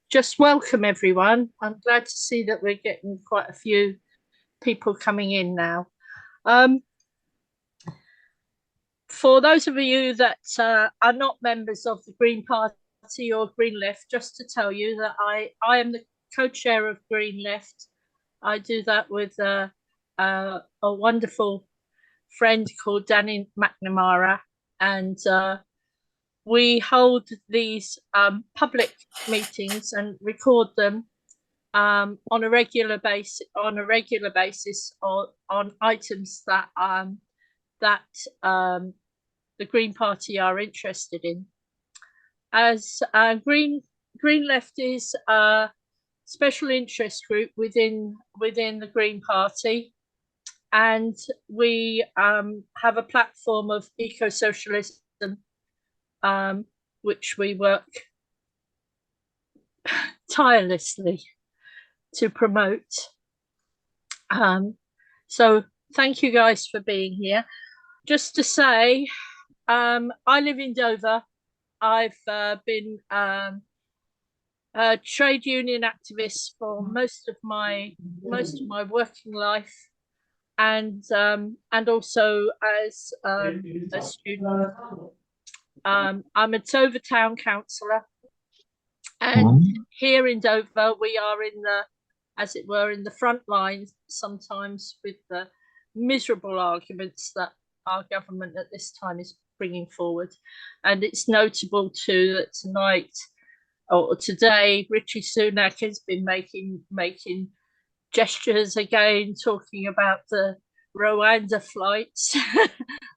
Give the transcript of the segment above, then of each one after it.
Just welcome everyone. I'm glad to see that we're getting quite a few people coming in now. For those of you that are not members of the Green Party or Green Left, just to tell you that I am the co-chair of Green Left. I do that with a wonderful friend called Danny McNamara, and we hold these public meetings and record them on a regular basis on items that the Green Party are interested in. As Green Left is a special interest group within the Green Party, and we have a platform of Ecosocialism, which we work tirelessly to promote. So thank you guys for being here. Just to say, I live in Dover. I've been a trade union activist for most of my working life, and also as a student. I'm a Dover Town Councillor, and here in Dover we are in the, as it were, in the front lines sometimes with the miserable arguments that our government at this time is bringing forward. And it's notable too that tonight or today Rishi Sunak has been making gestures again, talking about the Rwanda flights,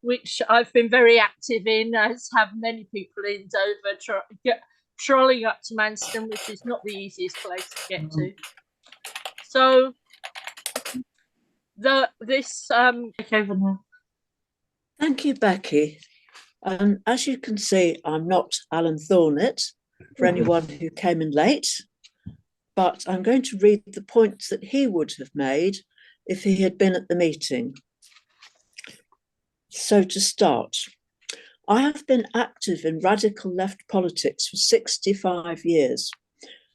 which I've been very active in, as have many people in Dover, trolling up to Manston, which is not the easiest place to get to. So take over now. Thank you, Beccy. As you can see, I'm not Alan Thornett, for anyone who came in late, but I'm going to read the points that he would have made if he had been at the meeting. So to start, I have been active in radical left politics for 65 years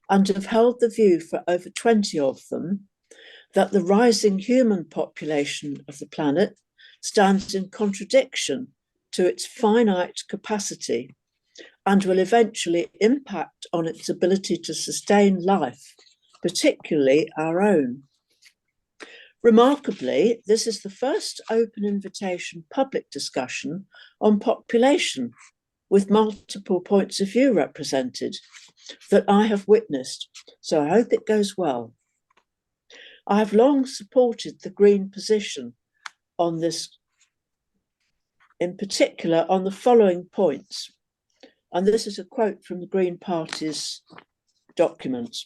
and have held the view for over 20 of them that the rising human population of the planet stands in contradiction to its finite capacity and will eventually impact on its ability to sustain life, particularly our own. Remarkably, this is the first open invitation public discussion on population with multiple points of view represented that I have witnessed, so I hope it goes well. I have long supported the Green position on this, in particular on the following points, and this is a quote from the Green Party's document.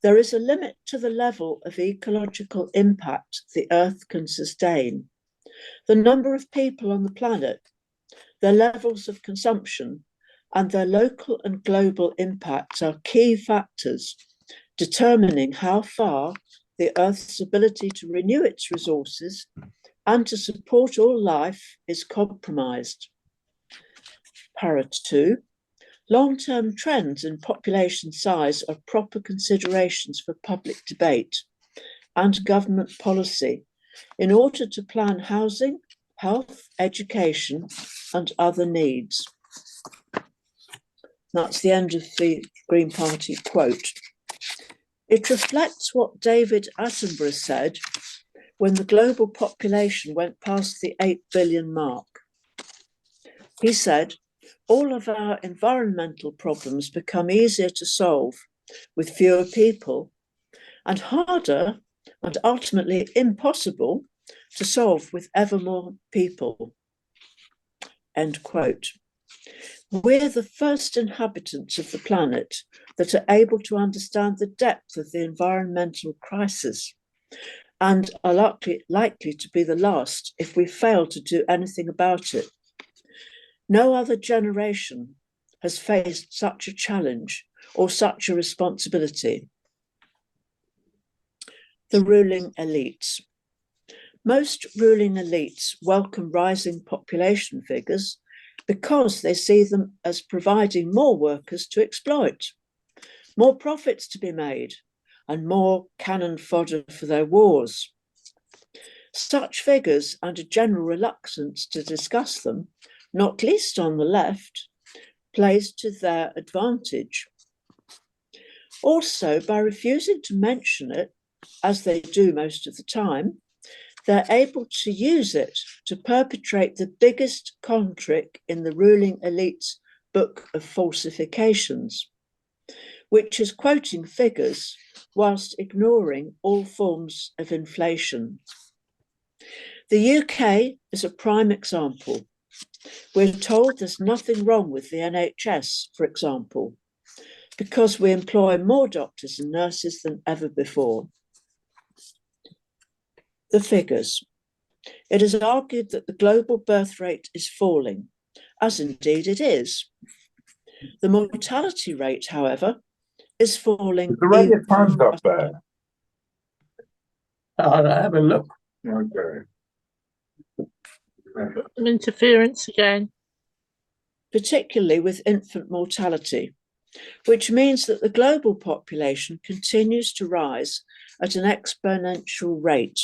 There is a limit to the level of ecological impact the Earth can sustain. The number of people on the planet, their levels of consumption, and their local and global impacts are key factors determining how far the Earth's ability to renew its resources and to support all life is compromised. Para 2. Long-term trends in population size are proper considerations for public debate and government policy in order to plan housing, health, education, and other needs. That's the end of the Green Party quote. It reflects what David Attenborough said when the global population went past the 8 billion mark. He said, all of our environmental problems become easier to solve with fewer people and harder and ultimately impossible to solve with ever more people. End quote. We're the first inhabitants of the planet that are able to understand the depth of the environmental crisis and are likely to be the last if we fail to do anything about it. No other generation has faced such a challenge or such a responsibility. The ruling elites. Most ruling elites welcome rising population figures because they see them as providing more workers to exploit. more profits to be made, and more cannon fodder for their wars. Such figures and a general reluctance to discuss them, not least on the left, plays to their advantage. Also, by refusing to mention it, as they do most of the time, they're able to use it to perpetrate the biggest con trick in the ruling elite's book of falsifications, which is quoting figures whilst ignoring all forms of inflation. The UK is a prime example. We're told there's nothing wrong with the NHS, for example, because we employ more doctors and nurses than ever before. The figures. It is argued that the global birth rate is falling, as indeed it is. The mortality rate, however, is falling. The rate of time's up there. I'll have a look. Okay. Some interference again. Particularly with infant mortality, which means that the global population continues to rise at an exponential rate.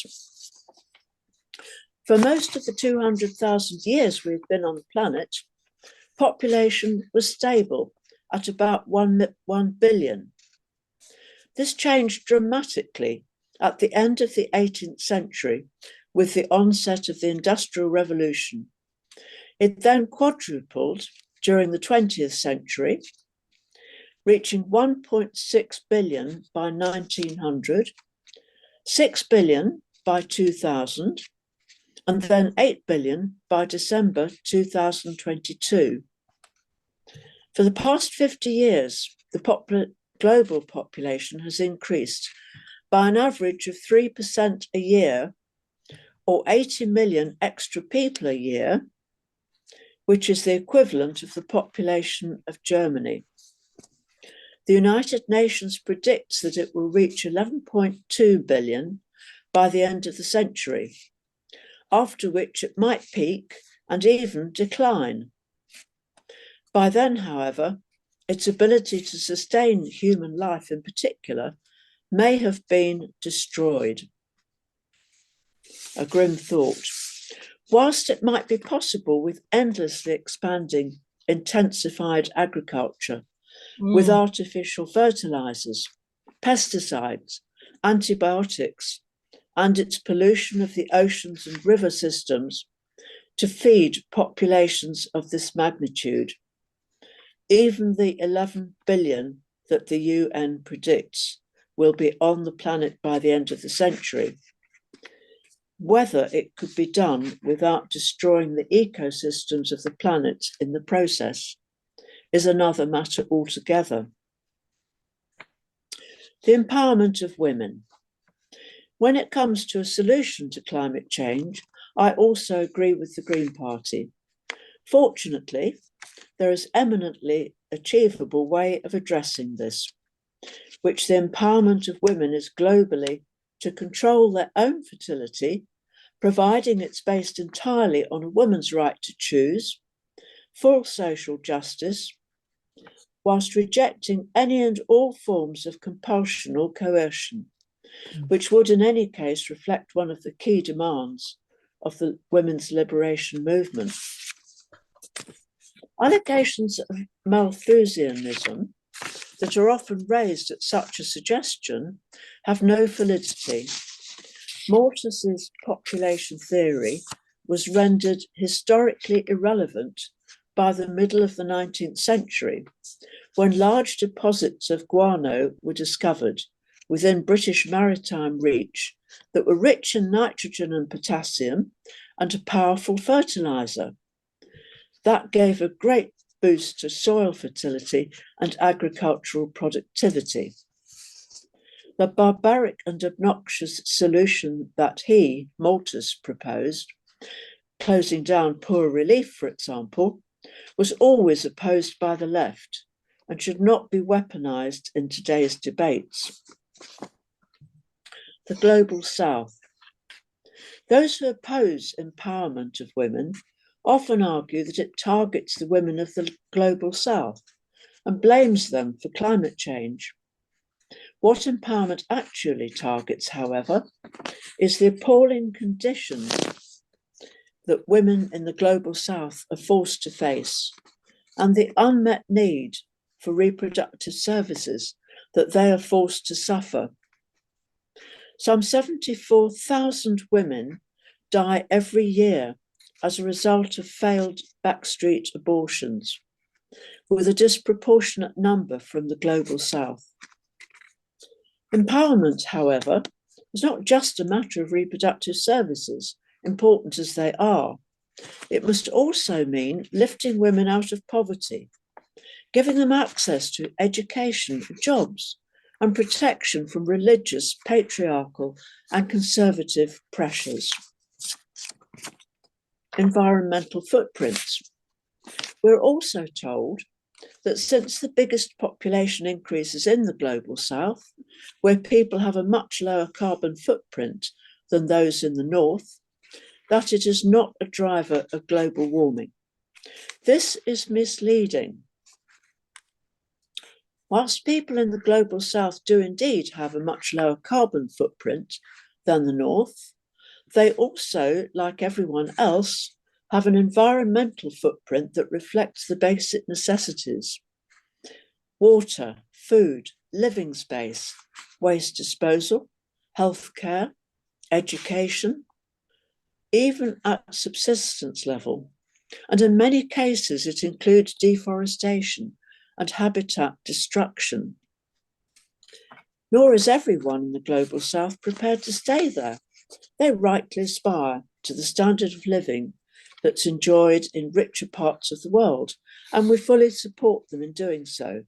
For most of the 200,000 years we've been on the planet, population was stable at about 1 billion. This changed dramatically at the end of the 18th century with the onset of the Industrial Revolution. It then quadrupled during the 20th century, reaching 1.6 billion by 1900, 6 billion by 2000, and then 8 billion by December 2022. For the past 50 years, the global population has increased by an average of 3% a year, or 80 million extra people a year, which is the equivalent of the population of Germany. The United Nations predicts that it will reach 11.2 billion by the end of the century, after which it might peak and even decline. By then, however, its ability to sustain human life in particular may have been destroyed. A grim thought. Whilst it might be possible with endlessly expanding intensified agriculture, with artificial fertilizers, pesticides, antibiotics, and its pollution of the oceans and river systems to feed populations of this magnitude, even the 11 billion that the UN predicts will be on the planet by the end of the century. Whether it could be done without destroying the ecosystems of the planet in the process is another matter altogether. The empowerment of women. When it comes to a solution to climate change, I also agree with the Green Party. Fortunately, there is an eminently achievable way of addressing this, which the empowerment of women is globally to control their own fertility, providing it's based entirely on a woman's right to choose, full social justice, whilst rejecting any and all forms of compulsion or coercion, which would in any case reflect one of the key demands of the women's liberation movement. Allegations of Malthusianism that are often raised at such a suggestion have no validity. Malthus's population theory was rendered historically irrelevant by the middle of the 19th century, when large deposits of guano were discovered within British maritime reach that were rich in nitrogen and potassium and a powerful fertilizer. That gave a great boost to soil fertility and agricultural productivity. The barbaric and obnoxious solution that he, Malthus, proposed, closing down poor relief, for example, was always opposed by the left and should not be weaponized in today's debates. The Global South. Those who oppose empowerment of women often argue that it targets the women of the Global South and blames them for climate change. What empowerment actually targets, however, is the appalling conditions that women in the global south are forced to face and the unmet need for reproductive services that they are forced to suffer. Some 74,000 women die every year as a result of failed backstreet abortions, with a disproportionate number from the global south. Empowerment, however, is not just a matter of reproductive services, important as they are. It must also mean lifting women out of poverty, giving them access to education, jobs, and protection from religious, patriarchal, and conservative pressures. Environmental footprints. We're also told that since the biggest population increases in the global south, where people have a much lower carbon footprint than those in the north, that it is not a driver of global warming. This is misleading. Whilst people in the global south do indeed have a much lower carbon footprint than the north, they also, like everyone else, have an environmental footprint that reflects the basic necessities: water, food, living space, waste disposal, healthcare, education, even at subsistence level. And in many cases, it includes deforestation and habitat destruction. Nor is everyone in the global south prepared to stay there. They rightly aspire to the standard of living that's enjoyed in richer parts of the world, and we fully support them in doing so.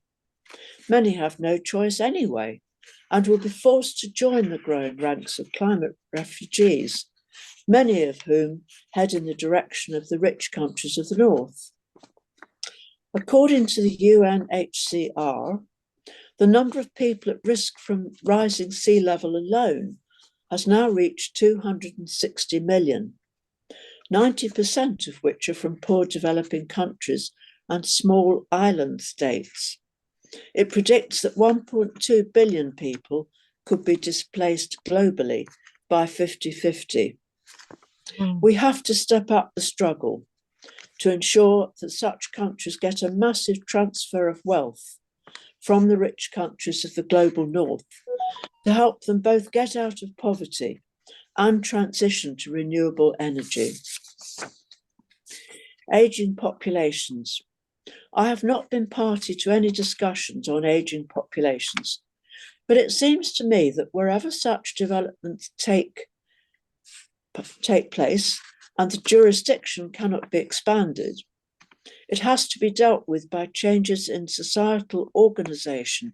Many have no choice anyway, and will be forced to join the growing ranks of climate refugees, many of whom head in the direction of the rich countries of the north. According to the UNHCR, the number of people at risk from rising sea level alone has now reached 260 million, 90% of which are from poor developing countries and small island states. It predicts that 1.2 billion people could be displaced globally by 2050. We have to step up the struggle to ensure that such countries get a massive transfer of wealth from the rich countries of the global north to help them both get out of poverty and transition to renewable energy. Ageing populations. I have not been party to any discussions on ageing populations, but it seems to me that wherever such developments take place and the jurisdiction cannot be expanded, it has to be dealt with by changes in societal organisation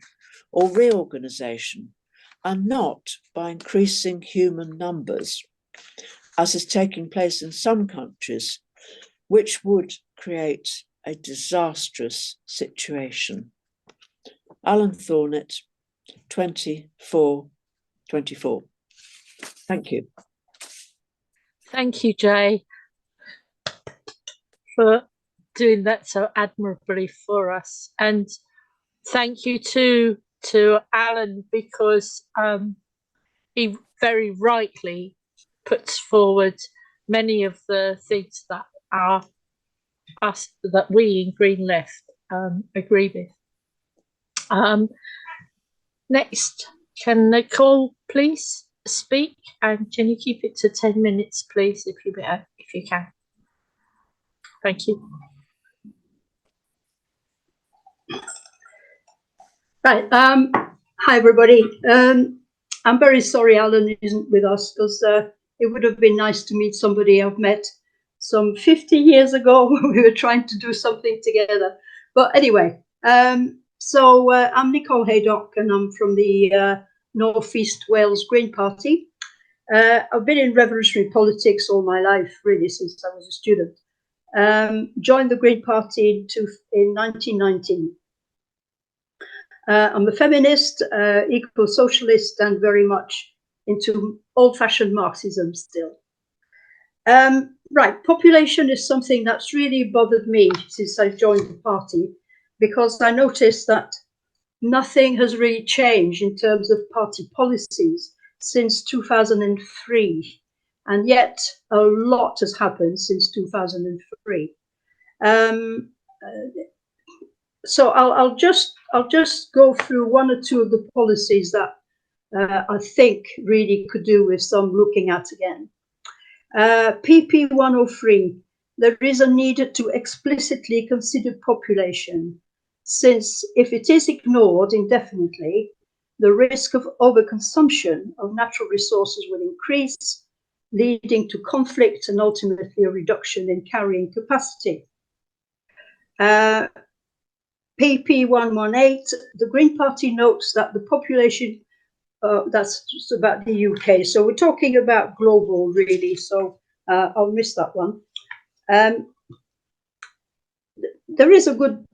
or reorganisation, and not by increasing human numbers, as is taking place in some countries, which would create a disastrous situation. Alan Thornett, 24. Thank you. Thank you, Jay, for doing that so admirably for us. And thank you to Alan, because he very rightly puts forward many of the things that are that we in Green Left agree with. Next, can Nicole please speak, and can you keep it to 10 minutes, please, if you can? Thank you. Right. Hi, everybody. I'm very sorry Alan isn't with us, because it would have been nice to meet somebody I've met some 50 years ago when we were trying to do something together. But anyway, so I'm Nicole Haydock, and I'm from the North East Wales Green Party. I've been in revolutionary politics all my life, really, since I was a student. Joined the Green Party in 1919. I'm a feminist, eco-socialist, and very much into old-fashioned Marxism still. Right, population is something that's really bothered me since I joined the party, because I noticed that nothing has really changed in terms of party policies since 2003. And yet a lot has happened since 2003. So I'll just go through one or two of the policies that I think really could do with some looking at again. PP 103, there is a need to explicitly consider population, since if it is ignored indefinitely, the risk of overconsumption of natural resources will increase, leading to conflict and ultimately a reduction in carrying capacity. PP 118, the Green Party notes that the population, that's just about the UK, so we're talking about global really, so I'll miss that one. There is a good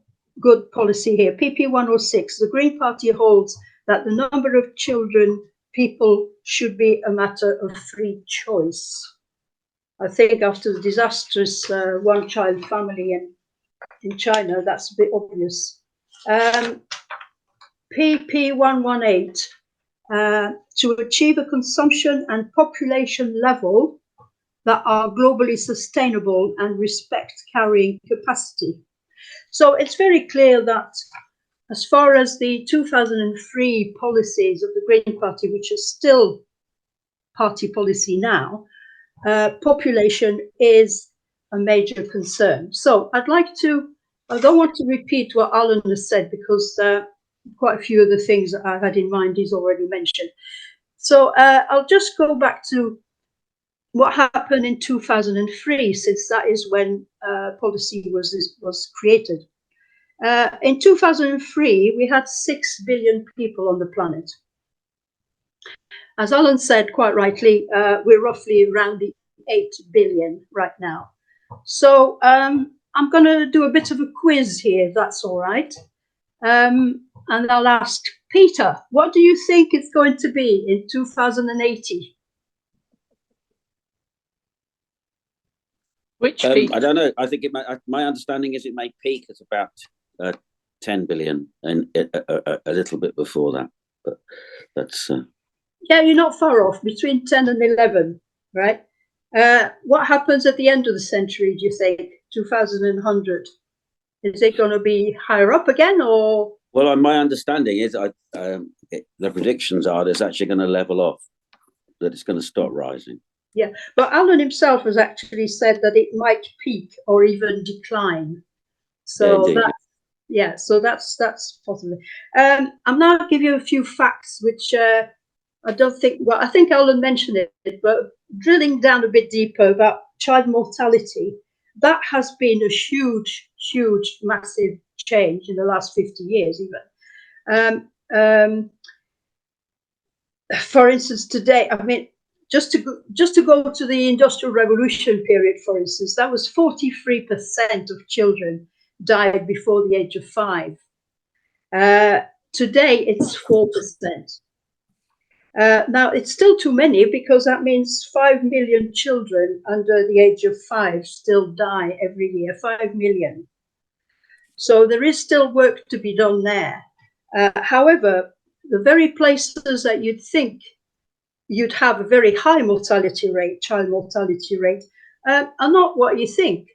policy here. PP 106, the Green Party holds that the number of children people should be a matter of free choice. I think after the disastrous one-child family in China, that's a bit obvious. PP 118, to achieve a consumption and population level that are globally sustainable and respect carrying capacity. So it's very clear that as far as the 2003 policies of the Green Party, which is still party policy now, population is a major concern. So I don't want to repeat what Alan has said, because quite a few of the things that I had in mind he's already mentioned. So I'll just go back to what happened in 2003, since that is when policy was created. In 2003, we had 6 billion people on the planet. As Alan said quite rightly, we're roughly around the 8 billion right now. So I'm going to do a bit of a quiz here, if that's all right. And I'll ask Peter, what do you think it's going to be in 2080? Which I don't know. I think my understanding is it may peak at about 10 billion, and a little bit before that. But that's yeah, you're not far off, between 10 and 11, right? What happens at the end of the century, do you think? 2100? Is it going to be higher up again, or? Well, my understanding is the predictions are that it's actually going to level off, that it's going to stop rising. Yeah, but Alan himself has actually said that it might peak or even decline. So yeah, so that's possible. I'm now going to give you a few facts, which I don't think, well, I think Alan mentioned it, but drilling down a bit deeper about child mortality, that has been a huge, massive change in the last 50 years even. For instance, today, I mean, just to go to the Industrial Revolution period, for instance, that was 43% of children died before the age of 5. Today, it's 4%. Now, it's still too many, because that means 5 million children under the age of 5 still die every year, 5 million. So there is still work to be done there. However, the very places that you'd think you'd have a very high mortality rate, child mortality rate, are not what you think.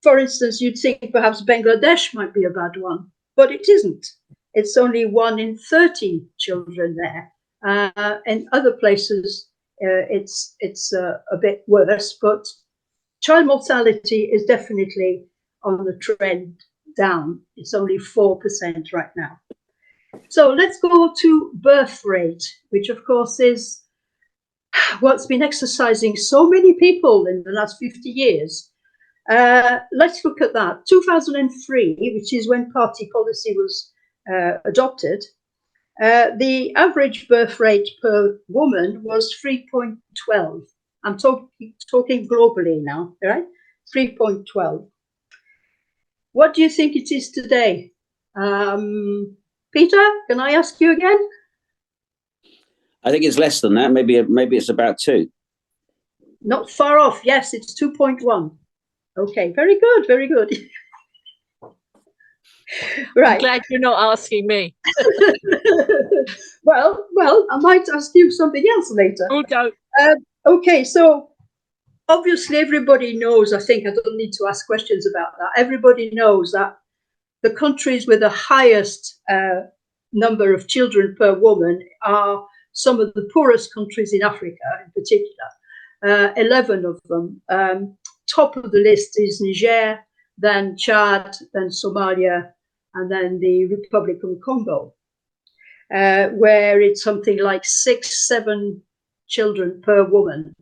For instance, you'd think perhaps Bangladesh might be a bad one, but it isn't. It's only 1 in 30 children there. In other places, it's a bit worse, but child mortality is definitely on the trend down. It's only 4% right now. So let's go to birth rate, which of course is what's been exercising so many people in the last 50 years. Let's look at that. 2003, which is when party policy was adopted, the average birth rate per woman was 3.12. I'm talking globally now, right? 3.12. What do you think it is today? Peter, can I ask you again? I think it's less than that. Maybe it's about 2. Not far off. Yes, it's 2.1. Okay, very good, very good. I'm Right. glad you're not asking me. well, I might ask you something else later. Oh, don't. Okay, so obviously everybody knows, I think I don't need to ask questions about that. Everybody knows that the countries with the highest number of children per woman are some of the poorest countries in Africa in particular, 11 of them. Top of the list is Niger, then Chad, then Somalia, and then the Republic of Congo, where it's something like 6-7 children per woman.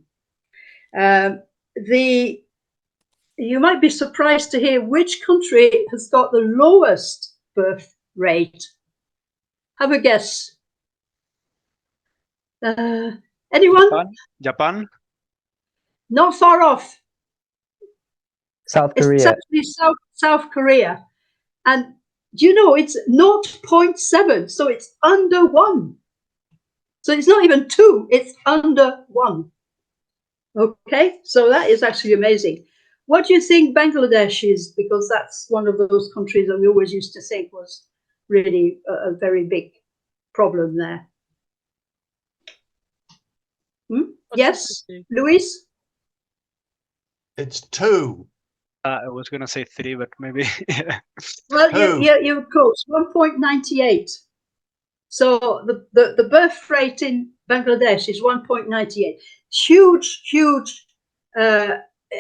You might be surprised to hear which country has got the lowest birth rate. Have a guess. Anyone? Japan? Not far off. South It's Korea. actually South Korea. And do you know it's 0.7, so it's under 1. So it's not even 2, it's under 1. Okay, so that is actually amazing. What do you think Bangladesh is? Because that's one of those countries that we always used to think was really a very big problem there. Yes, Luis? It's 2. I was going to say 3, but maybe. Well, you're close, 1.98. So the birth rate in Bangladesh is 1.98. Huge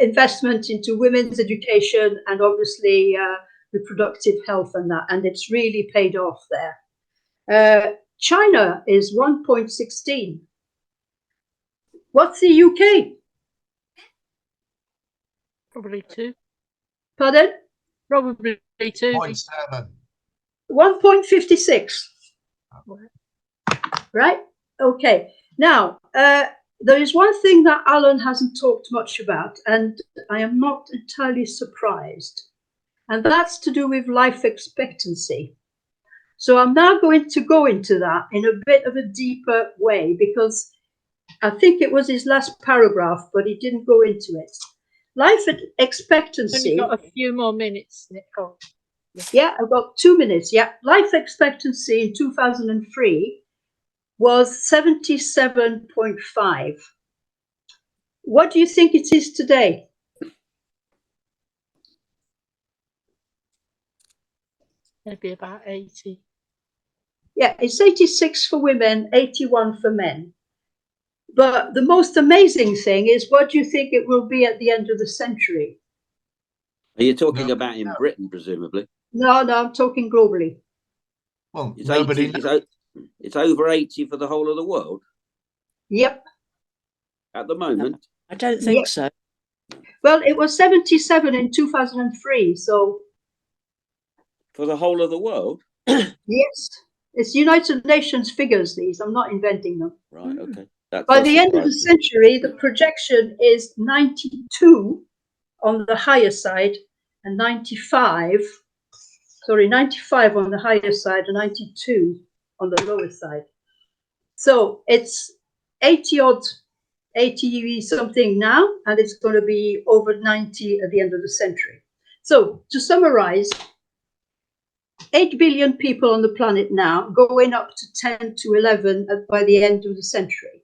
investment into women's education and obviously reproductive health and that, and it's really paid off there. China is 1.16. What's the UK? Probably 2. Pardon? Probably 2. 0.7. 1.56. Right? Okay. Now, there is one thing that Alan hasn't talked much about, and I am not entirely surprised, and that's to do with life expectancy. So I'm now going to go into that in a bit of a deeper way, because I think it was his last paragraph, but he didn't go into it. Life expectancy. Only got a few more minutes, Nicole. Yeah, I've got 2 minutes. Yeah, life expectancy in 2003 was 77.5. What do you think it is today? Maybe about 80. Yeah, it's 86 for women, 81 for men. But the most amazing thing is, what do you think it will be at the end of the century? Are you talking about in Britain, presumably? No, I'm talking globally. Well, It's nobody 80, it's over 80 for the whole of the world Yep. at the moment. I don't think so. Well, it was 77 in 2003, so... For the whole of the world? Yes. It's United Nations figures, these. I'm not inventing them. Right, okay. By the end of the century, the projection is 92 on the higher side and 95 on the higher side and 92 on the lower side. So it's 80 something now, and it's going to be over 90 at the end of the century. So to summarize, 8 billion people on the planet now, going up to 10 to 11 by the end of the century.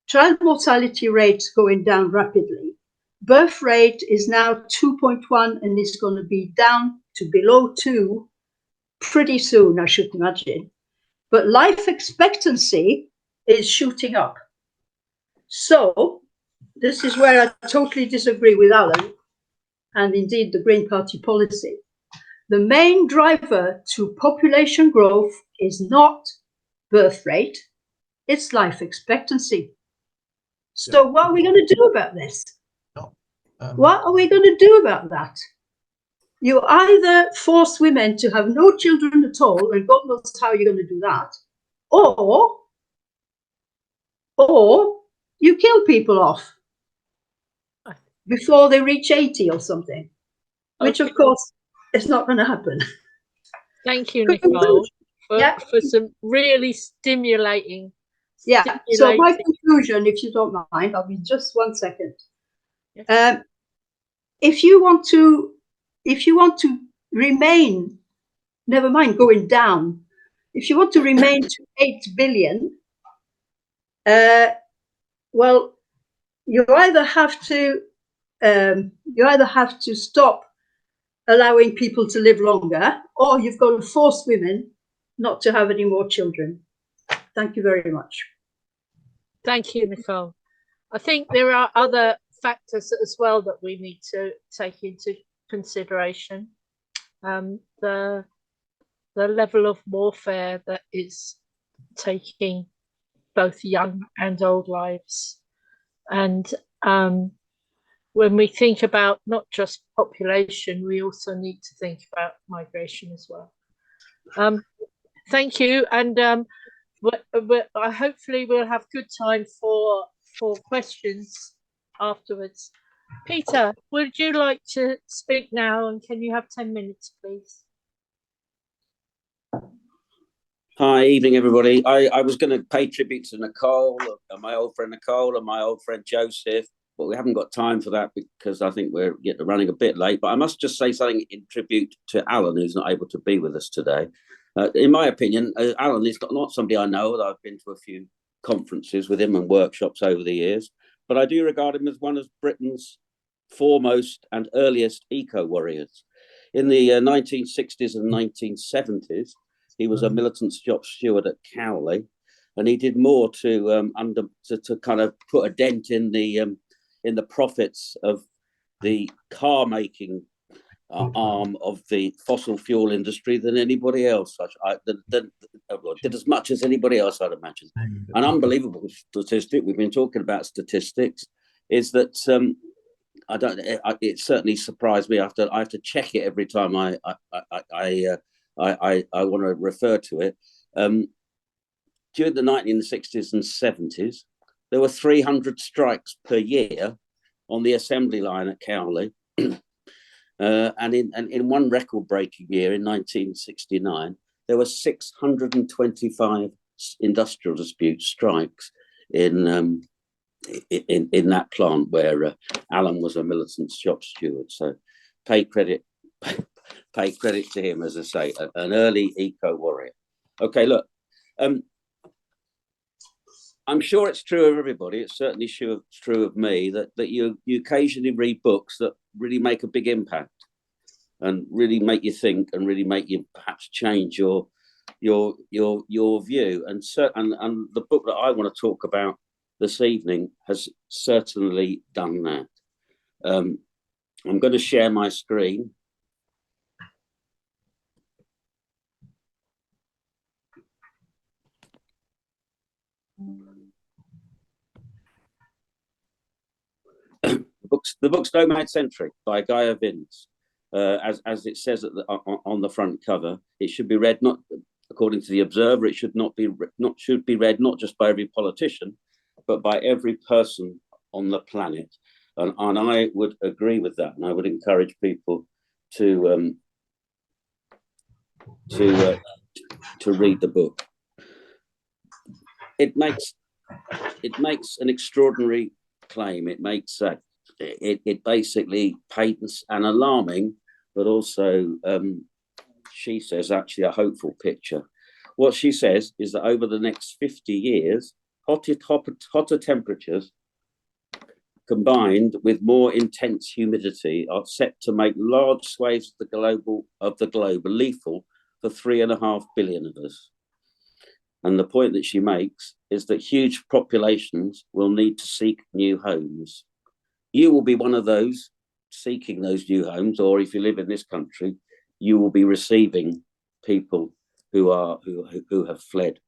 Child mortality rates going down rapidly. Birth rate is now 2.1 and is going to be down to below 2 pretty soon, I should imagine. But life expectancy is shooting up. So this is where I totally disagree with Alan and indeed the Green Party policy. The main driver to population growth is not birth rate, it's life expectancy. So what are we going to do about this? What are we going to do about that? You either force women to have no children at all, and God knows how you're going to do that, or you kill people off before they reach 80 or something, which of course is not going to happen. Thank you, Nicole, for some really stimulating. So my conclusion, if you don't mind, I'll be just 1 second. Yes. If you want to remain never mind going down. If you want to remain to 8 billion, well, you either have to stop allowing people to live longer, or you've got to force women not to have any more children. Thank you very much. Thank you, Nicole. I think there are other factors as well that we need to take into consideration. The level of warfare that is taking both young and old lives. And when we think about not just population, we also need to think about migration as well. Thank you, and hopefully we'll have good time for questions afterwards. Peter, would you like to speak now, and can you have 10 minutes, please? Hi, evening, everybody. I was going to pay tribute to Nicole, my old friend Nicole, and my old friend Joseph, but we haven't got time for that because I think we're running a bit late. But I must just say something in tribute to Alan, who's not able to be with us today. In my opinion, Alan is not somebody I know. I've been to a few conferences with him and workshops over the years, but I do regard him as one of Britain's foremost and earliest eco-warriors. In the 1960s and 1970s, he was a militant shop steward at Cowley, and he did more to kind of put a dent in the profits of the car making arm of the fossil fuel industry than anybody else. Did as much as anybody else, I'd imagine. An unbelievable statistic, we've been talking about statistics, is that it certainly surprised me. I have to check it every time I want to refer to it. During the 1960s and 70s, there were 300 strikes per year on the assembly line at Cowley. And in one record-breaking year in 1969, there were 625 industrial dispute strikes in that plant where Alan was a militant shop steward. So pay credit to him, as I say, an early eco-warrior. Okay, look, I'm sure it's true of everybody. It's certainly true of me that you occasionally read books that really make a big impact and really make you think and really make you perhaps change your view. And the book that I want to talk about this evening has certainly done that. I'm going to share my screen. The book's Nomad Centric by Gaia Vince. As it says on the front cover, it should be read, not according to the Observer, it should be read not just by every politician, but by every person on the planet. And I would agree with that, and I would encourage people to read the book. It makes an extraordinary claim. It basically paints an alarming, but also she says actually a hopeful picture. What she says is that over the next 50 years, hotter temperatures combined with more intense humidity are set to make large swathes of the globe lethal for 3.5 billion of us. And the point that she makes is that huge populations will need to seek new homes. You will be one of those seeking those new homes, or if you live in this country, you will be receiving people who have fled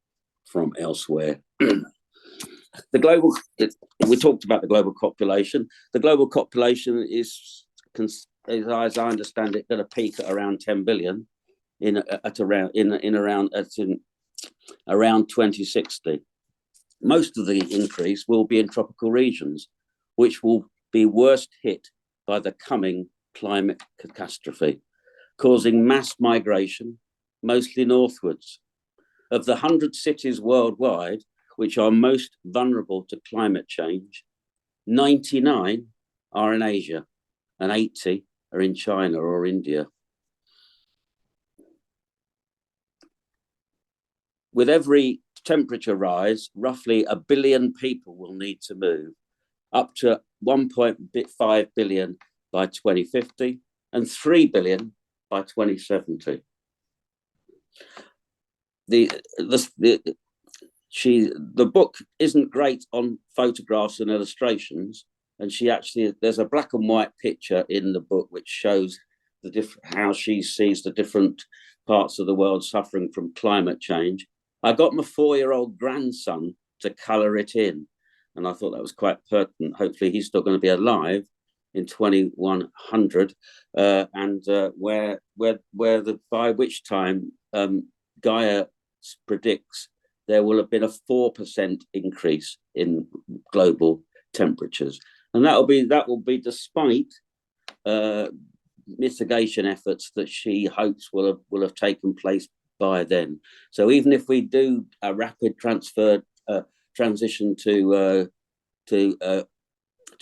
from elsewhere. We talked about the global population. The global population is, as I understand it, going to peak at around 10 billion around 2060. Most of the increase will be in tropical regions, which will be worst hit by the coming climate catastrophe, causing mass migration, mostly northwards. Of the 100 cities worldwide which are most vulnerable to climate change, 99 are in Asia and 80 are in China or India. with every temperature rise, roughly 1 billion people will need to move, up to 1.5 billion by 2050 and 3 billion by 2070. The book isn't great on photographs and illustrations, and there's a black and white picture in the book which shows how she sees the different parts of the world suffering from climate change. I got my 4-year-old grandson to colour it in, and I thought that was quite pertinent. Hopefully he's still going to be alive in 2100, by which time Gaia predicts there will have been a 4% increase in global temperatures, and that will be despite mitigation efforts that she hopes will have taken place by then. So even if we do a rapid transition to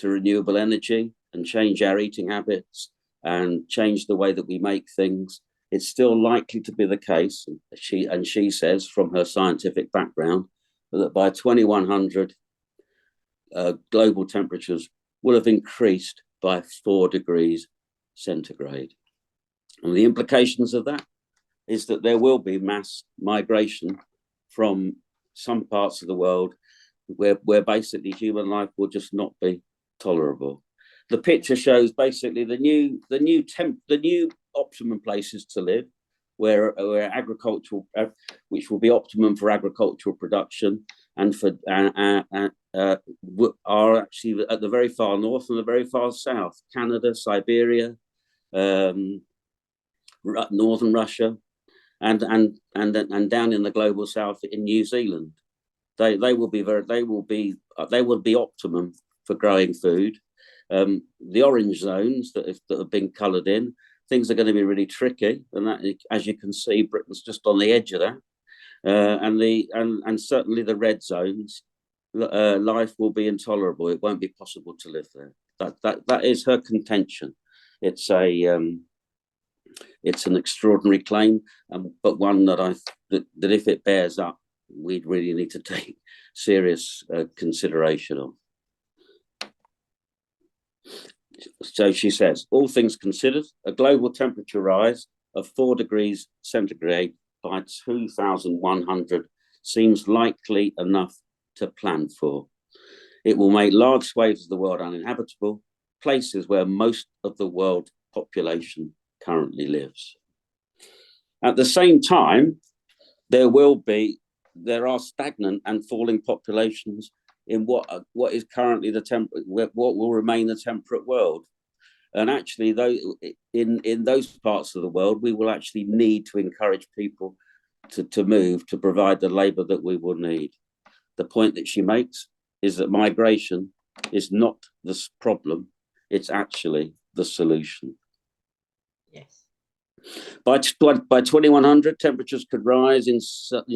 renewable energy and change our eating habits and change the way that we make things, it's still likely to be the case, she says from her scientific background, that by 2100 global temperatures will have increased by 4 degrees centigrade. And the implications of that is that there will be mass migration from some parts of the world where basically human life will just not be tolerable. The picture shows basically the new optimum places to live, where agricultural, which will be optimum for agricultural production, and for are actually at the very far north and the very far south: Canada, Siberia, northern Russia, and down in the global south in New Zealand. They will be optimum for growing food. The orange zones that have been coloured in, things are going to be really tricky, and that, as you can see, Britain's just on the edge of that. And certainly the red zones, life will be intolerable. It won't be possible to live there. That is her contention. It's an extraordinary claim, but one that if it bears up, we'd really need to take serious consideration of. So she says, all things considered, a global temperature rise of 4 degrees centigrade by 2100 seems likely enough to plan for. It will make large swathes of the world uninhabitable, places where most of the world population currently lives. At the same time, there are stagnant and falling populations in what is currently what will remain the temperate world. And actually, in those parts of the world, we will actually need to encourage people to move to provide the labour that we will need. The point that she makes is that migration is not the problem, it's actually the solution. Yes. By 2100, temperatures could rise in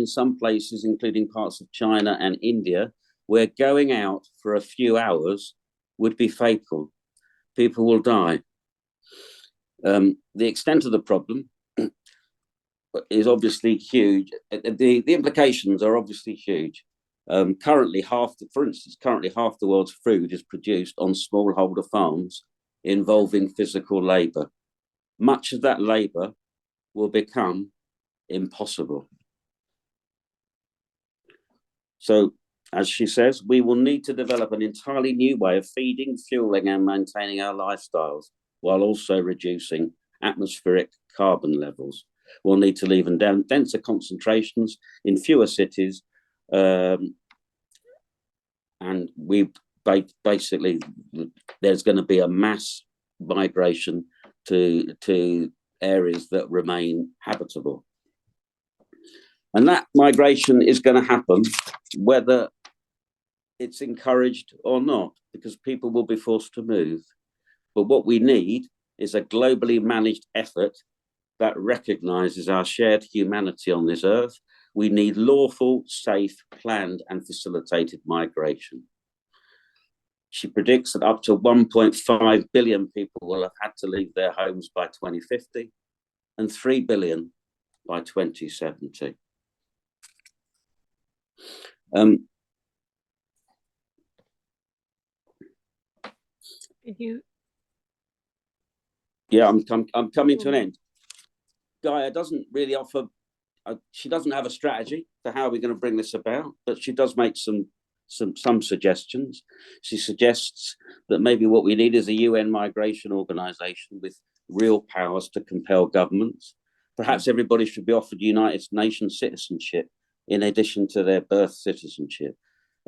some places, including parts of China and India, where going out for a few hours would be fatal. People will die. The extent of the problem is obviously huge. The implications are obviously huge. Currently, half the world's food is produced on smallholder farms involving physical labour. Much of that labour will become impossible. So, as she says, we will need to develop an entirely new way of feeding, fueling, and maintaining our lifestyles, while also reducing atmospheric carbon levels. We'll need to live in denser concentrations in fewer cities, and basically there's going to be a mass migration to areas that remain habitable. And that migration is going to happen whether it's encouraged or not, because people will be forced to move. But what we need is a globally managed effort that recognises our shared humanity on this earth. We need lawful, safe, planned and facilitated migration. She predicts that up to 1.5 billion people will have had to leave their homes by 2050 and 3 billion by 2070. Yeah, I'm coming to an end. Gaia doesn't really offer. She doesn't have a strategy for how we're going to bring this about, but she does make some suggestions. She suggests that maybe what we need is a UN migration organization with real powers to compel governments. Perhaps everybody should be offered United Nations citizenship in addition to their birth citizenship.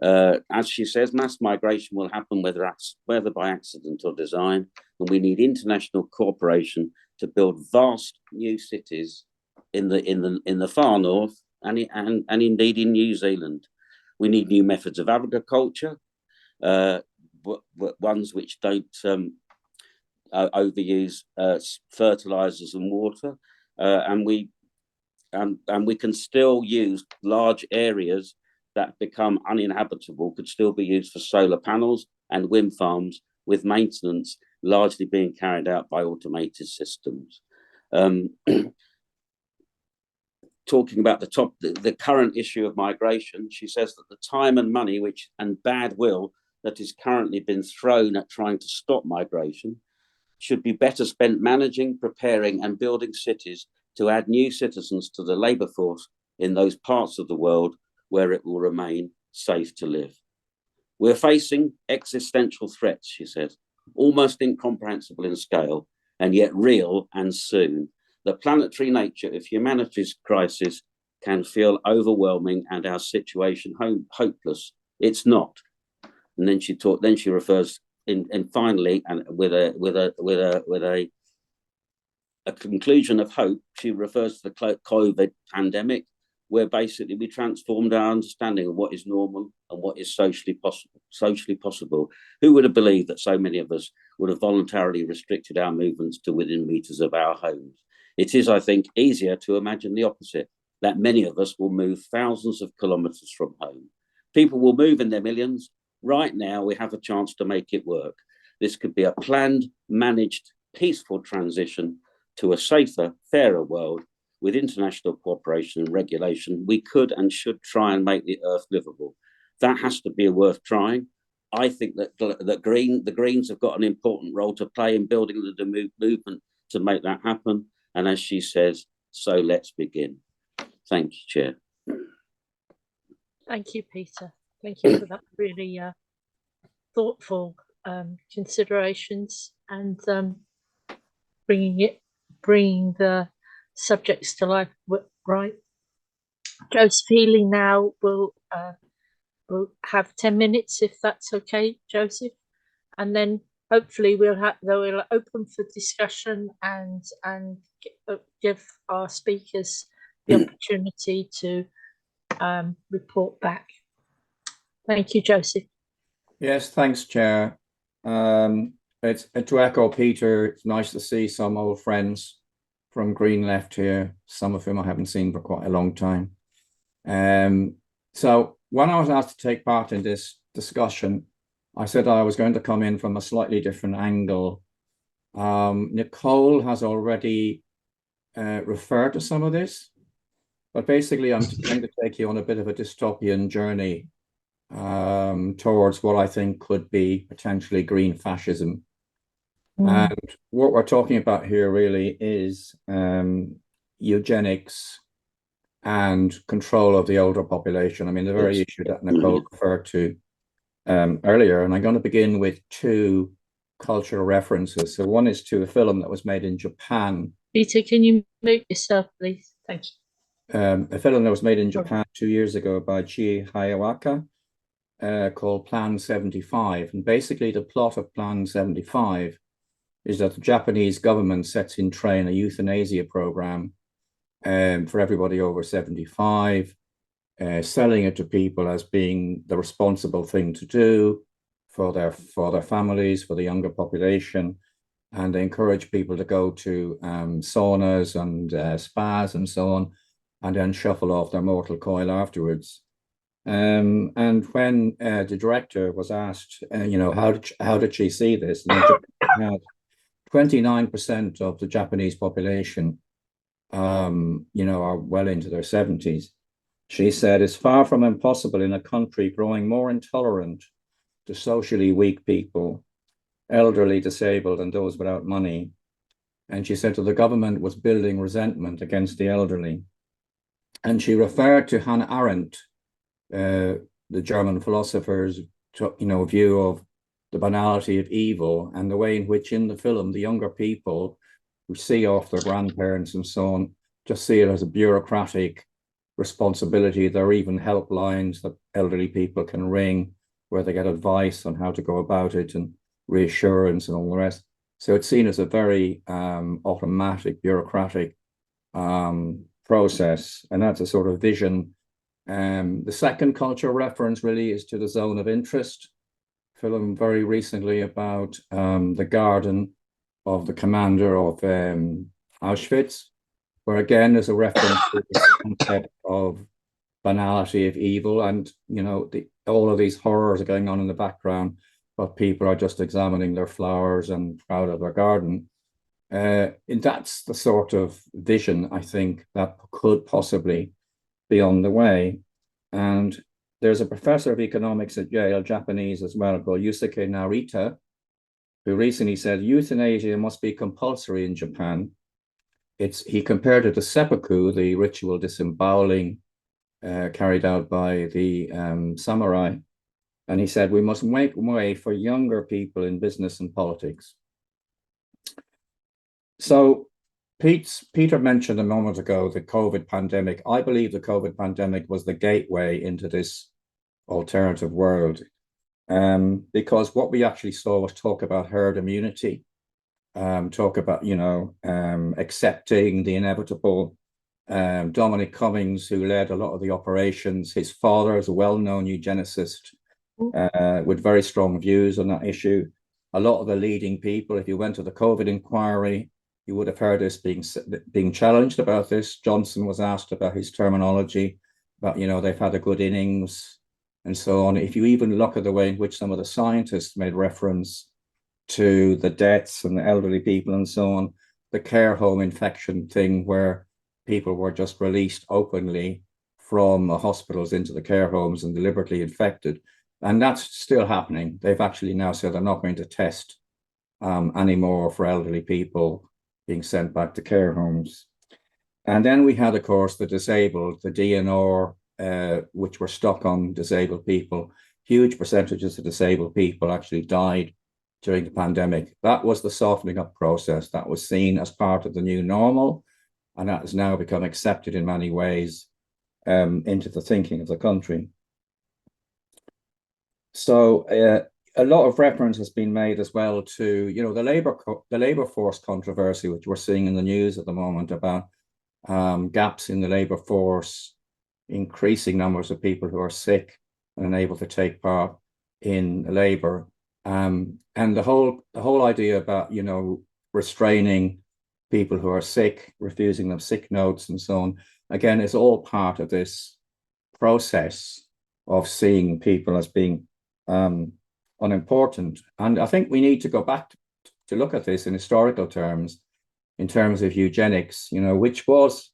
As she says, mass migration will happen whether by accident or design, and we need international cooperation to build vast new cities in the far north and indeed in New Zealand. We need new methods of agriculture, ones which don't overuse fertilizers and water, and we can still use large areas that become uninhabitable, could still be used for solar panels and wind farms, with maintenance largely being carried out by automated systems. Talking about the current issue of migration, she says that the time and money and bad will that is currently been thrown at trying to stop migration should be better spent managing, preparing and building cities to add new citizens to the labour force in those parts of the world where it will remain safe to live. We're facing existential threats, she says, almost incomprehensible in scale and yet real and soon. The planetary nature of humanity's crisis can feel overwhelming and our situation hopeless. It's not. And then she refers finally, and with a conclusion of hope, she refers to the COVID pandemic, where basically we transformed our understanding of what is normal and what is socially possible. Who would have believed that so many of us would have voluntarily restricted our movements to within meters of our homes? It is, I think, easier to imagine the opposite, that many of us will move thousands of kilometers from home. People will move in their millions. Right now, we have a chance to make it work. This could be a planned, managed, peaceful transition to a safer, fairer world. With international cooperation and regulation, we could and should try and make the earth livable. That has to be worth trying. I think that the Greens have got an important role to play in building the movement to make that happen. And as she says, so let's begin. Thank you, Chair. Thank you, Peter. Thank you for that really thoughtful considerations and bringing the subjects to life right. Joseph Healy now will have 10 minutes, if that's okay, Joseph, and then hopefully we'll open for discussion and give our speakers the opportunity to report back. Thank you, Joseph. Yes, thanks, Chair. It's to echo Peter, it's nice to see some old friends from Green Left here, some of whom I haven't seen for quite a long time. So when I was asked to take part in this discussion, I said I was going to come in from a slightly different angle. Nicole has already referred to some of this, but basically I'm going to take you on a bit of a dystopian journey towards what I think could be potentially green fascism. And what we're talking about here really is eugenics and control of the older population. I mean, the very issue that Nicole referred to earlier. And I'm going to begin with two cultural references. So one is to a film that was made in Japan. Peter, can you mute yourself, please? Thank you. A film that was made in Japan 2 years ago by Chie Hayawaka called Plan 75. And basically the plot of Plan 75 is that the Japanese government sets in train a euthanasia program for everybody over 75, selling it to people as being the responsible thing to do for their families, for the younger population. And they encourage people to go to saunas and spas and so on, and then shuffle off their mortal coil afterwards. And when the director was asked, how did she see this? And 29% of the Japanese population, are well into their 70s. She said, it's far from impossible in a country growing more intolerant to socially weak people, elderly, disabled, and those without money. And she said that the government was building resentment against the elderly. And she referred to Hannah Arendt, the German philosopher's view of the banality of evil, and the way in which in the film the younger people who see off their grandparents and so on just see it as a bureaucratic responsibility. There are even helplines that elderly people can ring where they get advice on how to go about it and reassurance and all the rest. So it's seen as a very automatic, bureaucratic process, and that's a sort of vision. The second cultural reference really is to the zone of interest film very recently about the garden of the commander of Auschwitz, where again there's a reference to the concept of banality of evil, and all of these horrors are going on in the background, but people are just examining their flowers and proud of their garden. And that's the sort of vision I think that could possibly be on the way. And there's a professor of economics at Yale, Japanese as well, called Yusuke Narita, who recently said euthanasia must be compulsory in Japan. He compared it to seppuku, the ritual disemboweling carried out by the samurai. And he said, we must make way for younger people in business and politics. So Peter mentioned a moment ago the COVID pandemic. I believe the COVID pandemic was the gateway into this alternative world, because what we actually saw was talk about herd immunity, talk about, accepting the inevitable. Dominic Cummings, who led a lot of the operations, his father is a well-known eugenicist with very strong views on that issue. A lot of the leading people, if you went to the COVID inquiry, you would have heard us being challenged about this. Johnson was asked about his terminology, about, they've had a good innings and so on. If you even look at the way in which some of the scientists made reference to the deaths and the elderly people and so on, the care home infection thing where people were just released openly from the hospitals into the care homes and deliberately infected. And that's still happening. They've actually now said they're not going to test anymore for elderly people being sent back to care homes. And then we had, of course, the disabled, the DNR, which were stuck on disabled people. Huge percentages of disabled people actually died during the pandemic. That was the softening up process that was seen as part of the new normal, and that has now become accepted in many ways into the thinking of the country. So a lot of reference has been made as well to, the labor force controversy, which we're seeing in the news at the moment about gaps in the labor force, increasing numbers of people who are sick and unable to take part in labor, and the whole idea about restraining people who are sick, refusing them sick notes and so on, again, is all part of this process of seeing people as being unimportant. And I think we need to go back to look at this in historical terms, in terms of eugenics, which was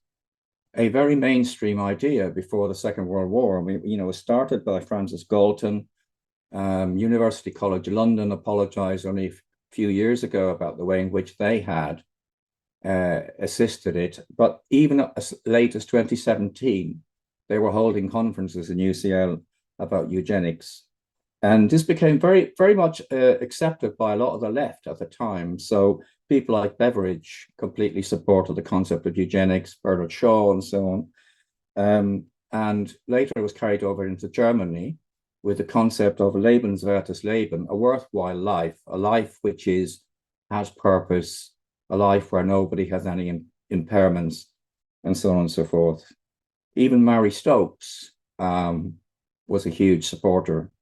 a very mainstream idea before the Second World War. It was started by Francis Galton. University College London apologized only a few years ago about the way in which they had assisted it. But even as late as 2017, they were holding conferences in UCL about eugenics. And this became very, very much accepted by a lot of the left at the time. So people like Beveridge completely supported the concept of eugenics, Bernard Shaw and so on. And later it was carried over into Germany with the concept of lebenswertes Leben, a worthwhile life, a life which has purpose, a life where nobody has any impairments, and so on and so forth. Even Mary Stopes was a huge supporter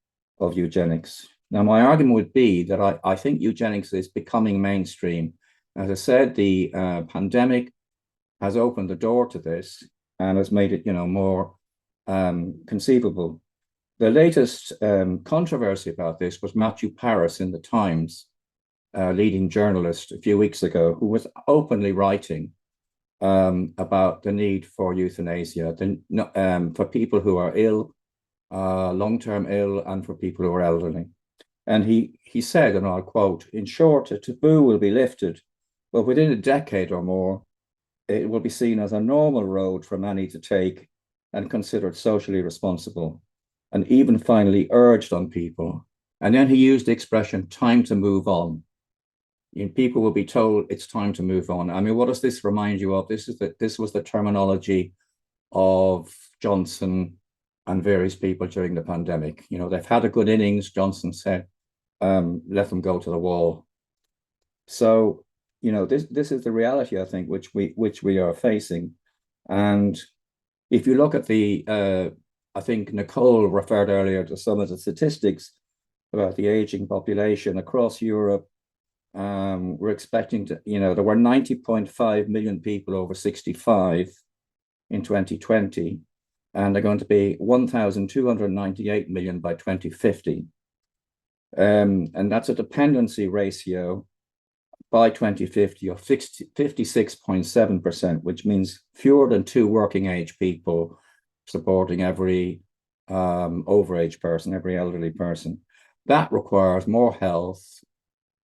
of eugenics. Now, my argument would be that I think eugenics is becoming mainstream. As I said, the pandemic has opened the door to this and has made it, more conceivable. The latest controversy about this was Matthew Paris in the Times, leading journalist a few weeks ago, who was openly writing about the need for euthanasia, for people who are ill, long-term ill, and for people who are elderly. And he said, and I'll quote, "In short, a taboo will be lifted, but within a decade or more, it will be seen as a normal road for many to take and considered socially responsible, and even finally urged on people." And then he used the expression, "time to move on." People will be told it's time to move on. I mean, what does this remind you of? This was the terminology of Johnson and various people during the pandemic. They've had a good innings, Johnson said, let them go to the wall. So, this is the reality, I think, which we are facing. And if you look at I think Nicole referred earlier to some of the statistics about the aging population across Europe. We're expecting there were 90.5 million people over 65 in 2020, and they're going to be 1,298 million by 2050. And that's a dependency ratio by 2050 of 56.7%, which means fewer than 2 working age people supporting every overage person, every elderly person. That requires more health,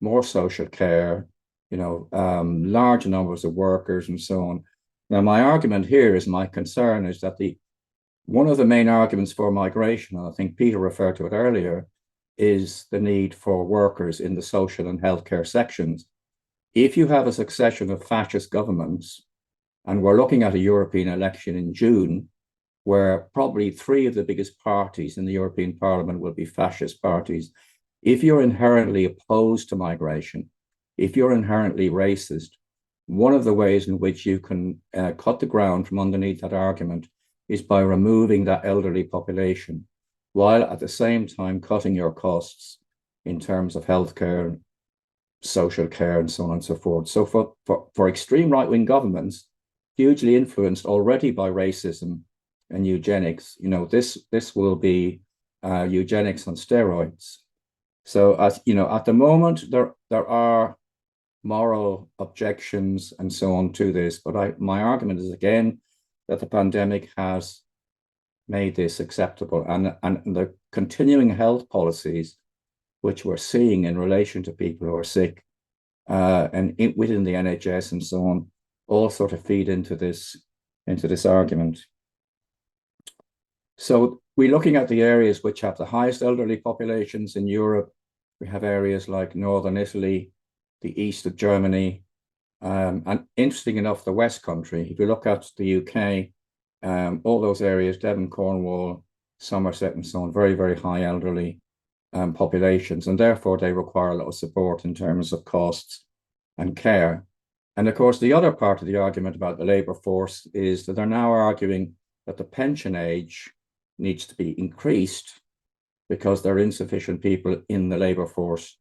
more social care, large numbers of workers and so on. Now, my argument here is, my concern is that one of the main arguments for migration, and I think Peter referred to it earlier, is the need for workers in the social and healthcare sections. If you have a succession of fascist governments, and we're looking at a European election in June, where probably 3 of the biggest parties in the European Parliament will be fascist parties, if you're inherently opposed to migration, if you're inherently racist, one of the ways in which you can cut the ground from underneath that argument is by removing that elderly population, while at the same time cutting your costs in terms of healthcare, social care, and so on and so forth. So for extreme right-wing governments, hugely influenced already by racism and eugenics, this will be eugenics on steroids. So, at the moment, there are moral objections and so on to this, but my argument is, again, that the pandemic has made this acceptable, and the continuing health policies which we're seeing in relation to people who are sick and within the NHS and so on, all sort of feed into this argument. So we're looking at the areas which have the highest elderly populations in Europe. We have areas like northern Italy, the east of Germany, and interesting enough, the West Country. If you look at the UK, all those areas, Devon, Cornwall, Somerset, and so on, very, very high elderly populations, and therefore they require a lot of support in terms of costs and care. And of course, the other part of the argument about the labour force is that they're now arguing that the pension age needs to be increased because there are insufficient people in the labour force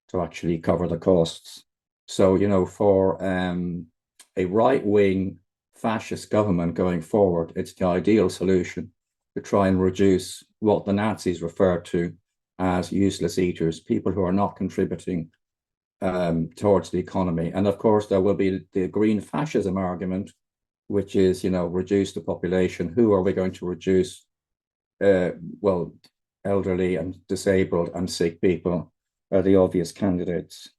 to actually cover the costs. So, for a right-wing fascist government going forward, it's the ideal solution to try and reduce what the Nazis referred to as useless eaters, people who are not contributing towards the economy. And of course, there will be the green fascism argument, which is, reduce the population. Who are we going to reduce? Well, elderly and disabled and sick people are the obvious candidates.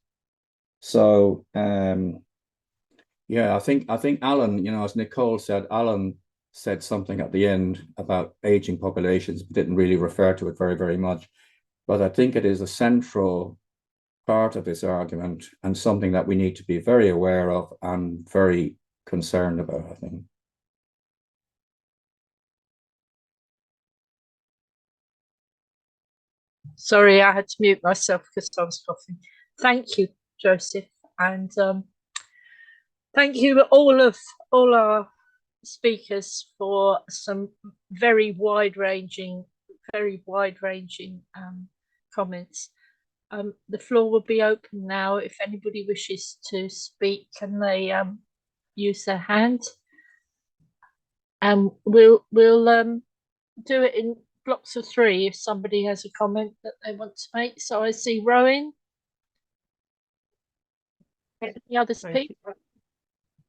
So, yeah, I think Alan, as Nicole said, Alan said something at the end about aging populations, but didn't really refer to it very, very much. But I think it is a central part of this argument and something that we need to be very aware of and very concerned about, I think. Sorry, I had to mute myself because I was coughing. Thank you, Joseph, and thank you all our speakers for some very wide-ranging comments. The floor will be open now. If anybody wishes to speak, can they use their hand? And we'll do it in blocks of 3 if somebody has a comment that they want to make. So I see Rowan. Any other speak?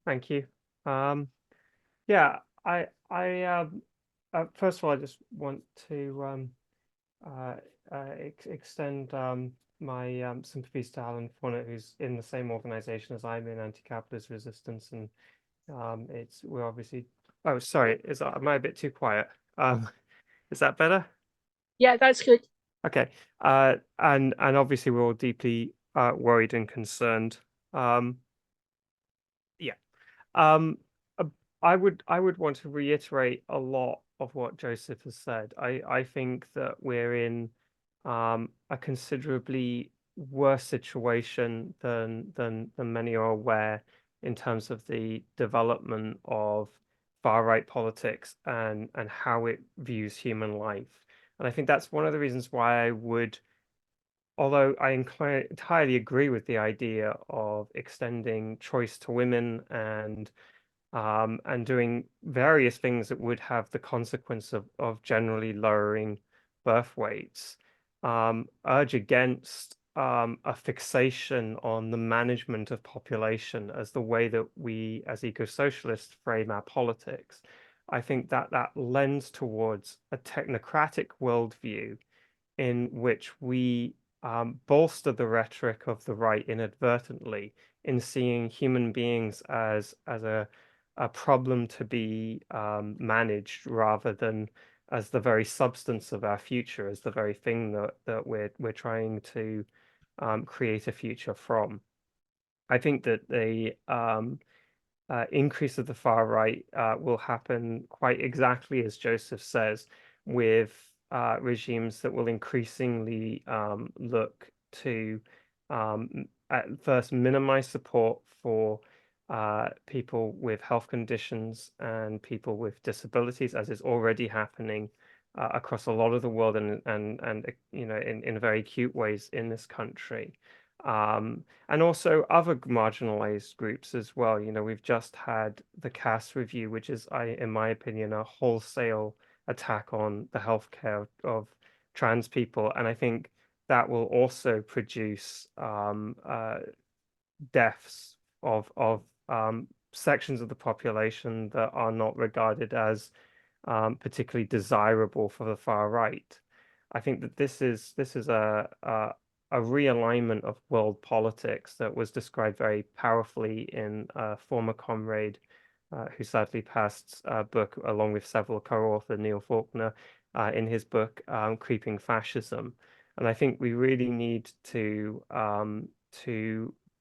Thank you. Yeah, first of all, I just want to extend my sympathies to Alan Thornett, who's in the same organisation as I'm in, Anti-Capitalist Resistance, and we're obviously. Oh, sorry, am I a bit too quiet? Is that better? Yeah, that's good. Okay, and obviously we're all deeply worried and concerned. Yeah. I would want to reiterate a lot of what Joseph has said. I think that we're in a considerably worse situation than many are aware in terms of the development of far right politics and how it views human life. And I think that's one of the reasons why I would, although I entirely agree with the idea of extending choice to women and doing various things that would have the consequence of generally lowering birth weights, urge against a fixation on the management of population as the way that we as eco-socialists frame our politics. I think that lends towards a technocratic worldview in which we bolster the rhetoric of the right inadvertently in seeing human beings as a problem to be managed rather than as the very substance of our future, as the very thing that we're trying to create a future from. I think that the increase of the far right will happen quite exactly as Joseph says, with regimes that will increasingly look to at first minimize support for people with health conditions and people with disabilities, as is already happening across a lot of the world and you know in very acute ways in this country. And also other marginalized groups as well. You know, we've just had the CAS review, which is, in my opinion, a wholesale attack on the healthcare of trans people. And I think that will also produce deaths of sections of the population that are not regarded as particularly desirable for the far right. I think that this is a realignment of world politics that was described very powerfully in a former comrade who sadly passed book, along with several co-author Neil Faulkner, in his book Creeping Fascism. And I think we really need to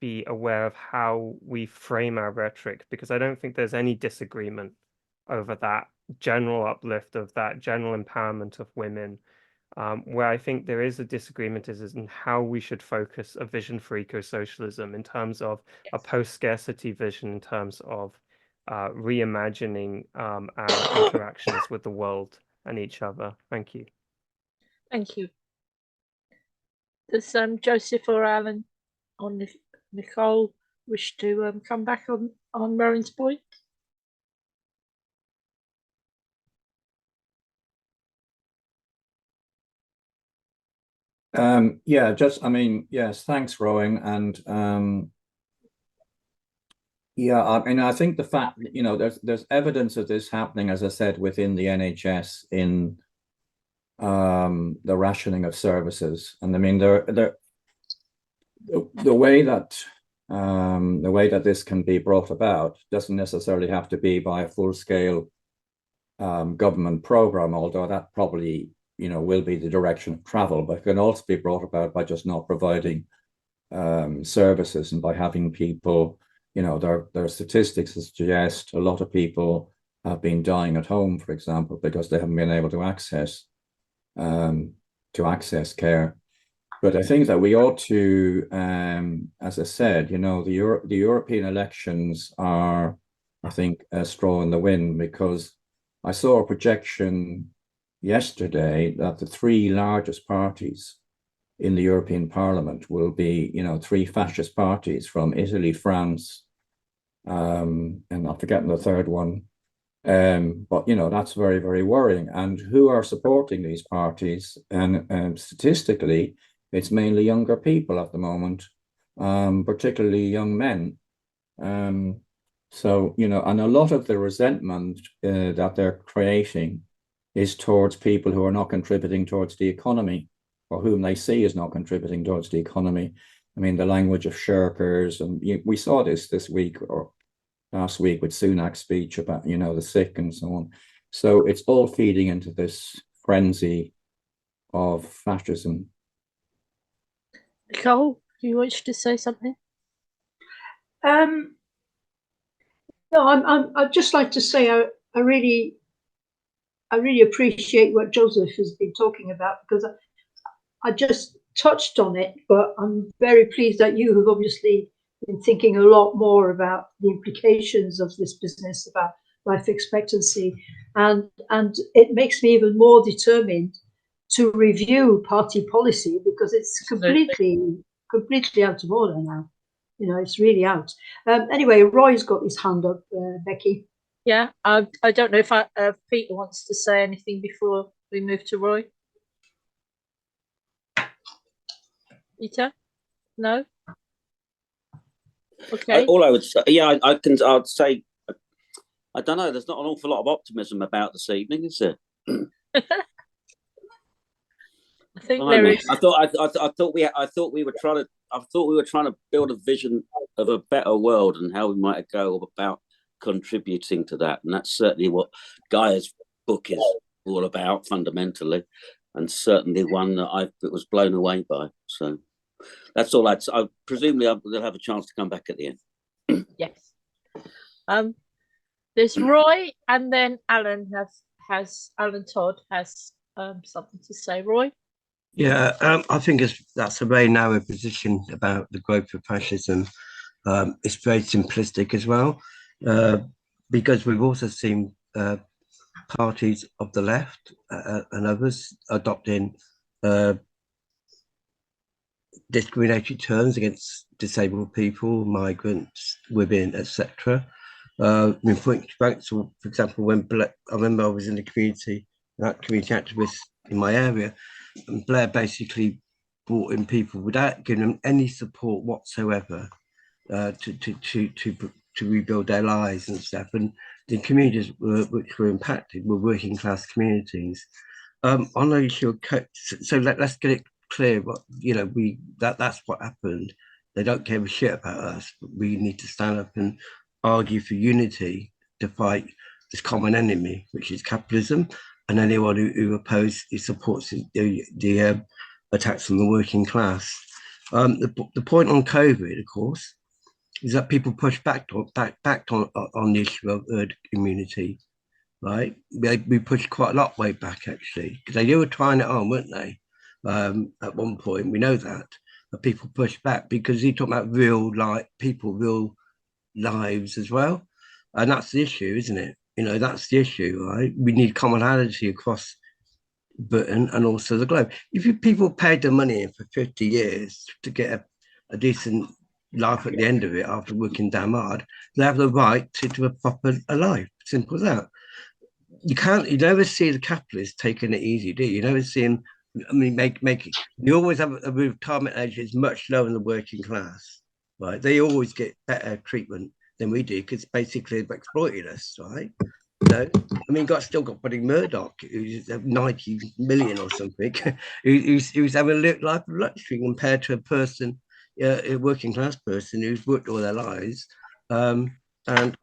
be aware of how we frame our rhetoric, because I don't think there's any disagreement over that general uplift, of that general empowerment of women. Where I think there is a disagreement is in how we should focus a vision for eco-socialism in terms of a post-scarcity vision, in terms of reimagining our interactions with the world and each other. Thank you. Thank you. Does Joseph or Alan or Nicole wish to come back on Rowan's point? Yeah, just, I mean, yes, thanks, Rowan. And yeah, I mean, I think the fact, you know, there's evidence of this happening, as I said, within the NHS in the rationing of services. And I mean, the way that this can be brought about doesn't necessarily have to be by a full-scale government program, although that probably, you know, will be the direction of travel, but it can also be brought about by just not providing services, and by having people, you know, there are statistics that suggest a lot of people have been dying at home, for example, because they haven't been able to access care. But I think that we ought to, as I said, you know, the European elections are, I think, a straw in the wind, because I saw a projection yesterday that the three largest parties in the European Parliament will be, you know, three fascist parties from Italy, France, and I'm forgetting the third one. But, you know, that's very, very worrying. And who are supporting these parties? And statistically, it's mainly younger people at the moment, particularly young men. So, you know, and a lot of the resentment that they're creating is towards people who are not contributing towards the economy, or whom they see as not contributing towards the economy. I mean, the language of shirkers, and we saw this week or last week with Sunak's speech about, you know, the sick and so on. So it's all feeding into this frenzy of fascism. Nicole, do you wish to say something? No, I'd just like to say I really appreciate what Joseph has been talking about, because I just touched on it, but I'm very pleased that you have obviously been thinking a lot more about the implications of this business about life expectancy, and it makes me even more determined to review party policy, because it's completely out of order now. You know, it's really out. Anyway, Roy's got his hand up, Becky. Yeah, I don't know if Peter wants to say anything before we move to Roy. Peter? No? Okay. All I would say, yeah, I'd say, I don't know, there's not an awful lot of optimism about this evening, is there? I think there is. I thought we were trying to build a vision of a better world and how we might go about contributing to that, and that's certainly what Gaia's book is all about fundamentally, and certainly one that I was blown away by. So that's all I presumably they'll have a chance to come back at the end. Yes. There's Roy, and then Alan Alan Todd has something to say. Roy? Yeah, I think that's a very narrow position about the growth of fascism. It's very simplistic as well, because we've also seen parties of the left and others adopting discriminatory terms against disabled people, migrants, women, etc. For example, when I remember I was in the community activist in my area, and Blair basically brought in people without giving them any support whatsoever to rebuild their lives and stuff. And the communities which were impacted were working class communities. On the issue of so let's get it clear. What that's what happened. They don't give a shit about us, but we need to stand up and argue for unity to fight this common enemy, which is capitalism. And anyone who supports the attacks on the working class. The point on COVID, of course, is that people push back on the issue of herd immunity, right? We pushed quite a lot way back, actually, because they were trying it on, weren't they? At one point, we know that, but people pushed back because you're talking about real lives as well, and that's the issue, isn't it? You know, that's the issue, right? We need commonality across Britain and also the globe. If people paid the money in for 50 years to get a decent life at the end of it after working damn hard, they have the right to a proper life. Simple as that. You never see the capitalists taking it easy, do you? You never see them, I mean, make it. You always have a retirement age is much lower than the working class, right? They always get better treatment than we do because basically they've exploited us, right? So, I mean, still got Buddy Murdoch, who's 90 million or something, who's having a life of luxury compared to a person, a working class person who's worked all their lives, and aren't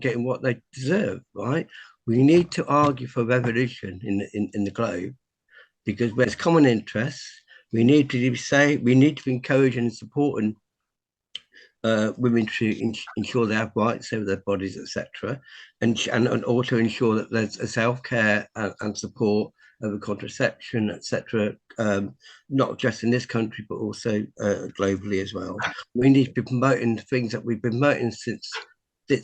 getting what they deserve, right? We need to argue for revolution in the globe, because there's common interests. We need to encourage and support women to ensure they have rights over their bodies, etc., and also ensure that there's a self-care and support over contraception, etc., not just in this country but also globally as well. We need to be promoting the things that we've been promoting since the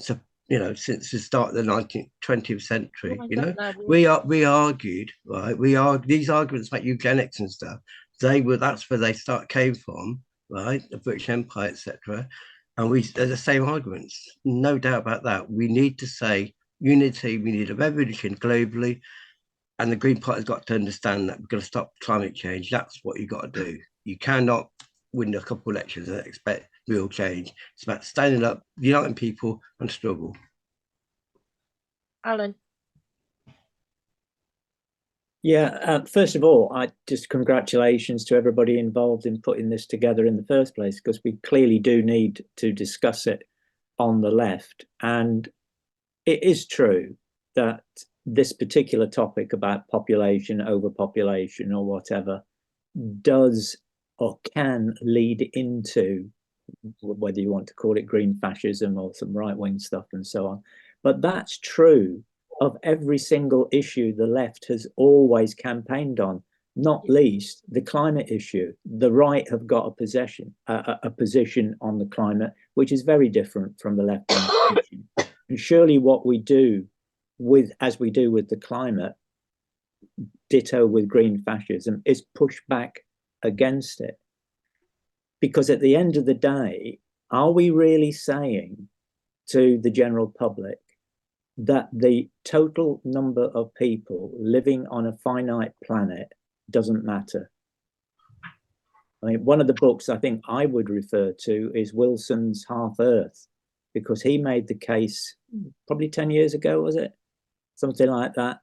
start of the 20th century. We argued, right? These arguments about eugenics and stuff. That's where they came from, right? The British Empire, etc. And they're the same arguments, no doubt about that. We need to say unity. We need a revolution globally, and the Green Party's got to understand that we've got to stop climate change. That's what you've got to do. You cannot win a couple of elections and expect real change. It's about standing up, uniting people and struggle. Alan. Yeah, first of all, congratulations to everybody involved in putting this together in the first place, because we clearly do need to discuss it on the left. And it is true that this particular topic about population, overpopulation or whatever, does or can lead into, whether you want to call it green fascism or some right-wing stuff and so on. But that's true of every single issue the left has always campaigned on, not least the climate issue. The right have got a position on the climate, which is very different from the left position. And surely what we do as we do with the climate, ditto with green fascism, is push back against it. Because at the end of the day, are we really saying to the general public that the total number of people living on a finite planet doesn't matter? I mean, one of the books I think I would refer to is Wilson's Half Earth, because he made the case probably 10 years ago, was it? Something like that,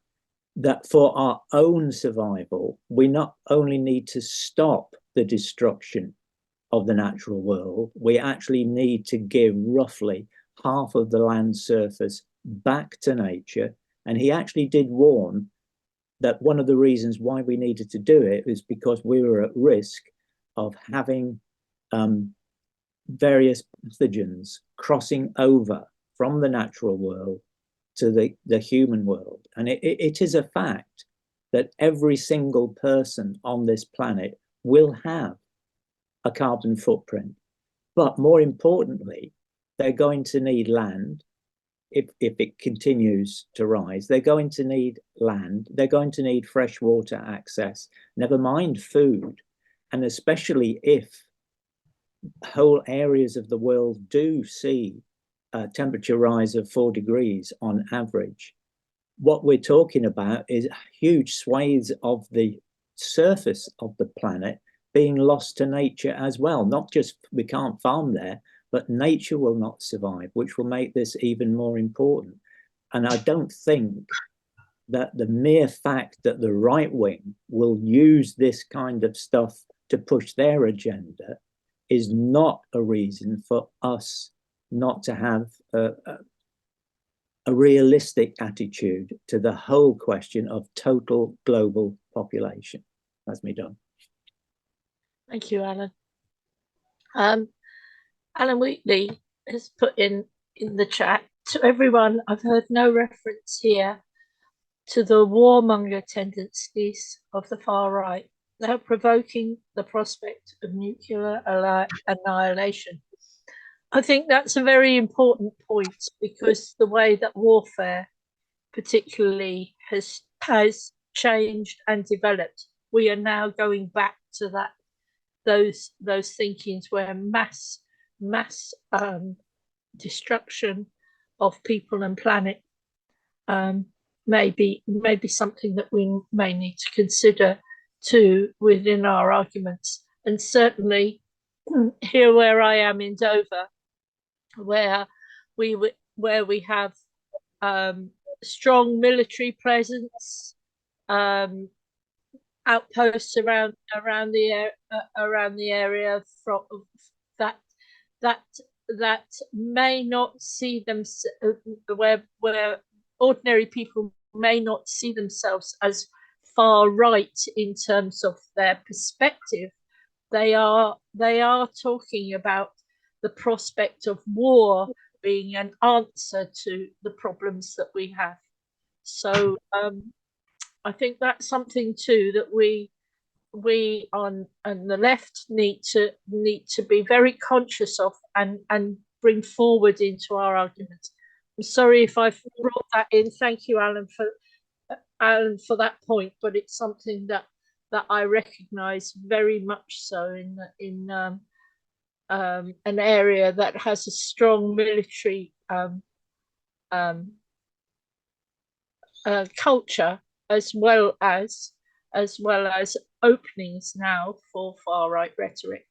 that for our own survival, we not only need to stop the destruction of the natural world, we actually need to give roughly half of the land surface back to nature. And he actually did warn that one of the reasons why we needed to do it is because we were at risk of having various pathogens crossing over from the natural world to the human world. And it is a fact that every single person on this planet will have a carbon footprint. But more importantly, they're going to need land. If it continues to rise, they're going to need land. They're going to need fresh water access, never mind food. And especially if whole areas of the world do see a temperature rise of 4 degrees on average, what we're talking about is huge swathes of the surface of the planet being lost to nature as well. Not just we can't farm there, but nature will not survive, which will make this even more important. And I don't think that the mere fact that the right wing will use this kind of stuff to push their agenda is not a reason for us not to have a realistic attitude to the whole question of total global population. That's me done. Thank you, Alan. Alan Wheatley has put in the chat, to everyone, I've heard no reference here to the warmonger tendencies of the far right. They are provoking the prospect of nuclear annihilation. I think that's a very important point, because the way that warfare particularly has changed and developed, we are now going back to those thinkings where mass destruction of people and planet may be something that we may need to consider too within our arguments. And certainly here where I am in Dover, where we have strong military presence, outposts around the area from that may not see them, where ordinary people may not see themselves as far right in terms of their perspective. They are talking about the prospect of war being an answer to the problems that we have. So I think that's something too that we on the left need to be very conscious of and bring forward into our arguments. I'm sorry if I've brought that in. Thank you, Alan, for that point. But it's something that I recognise very much so in an area that has a strong military culture, as well as openings now for far right rhetoric.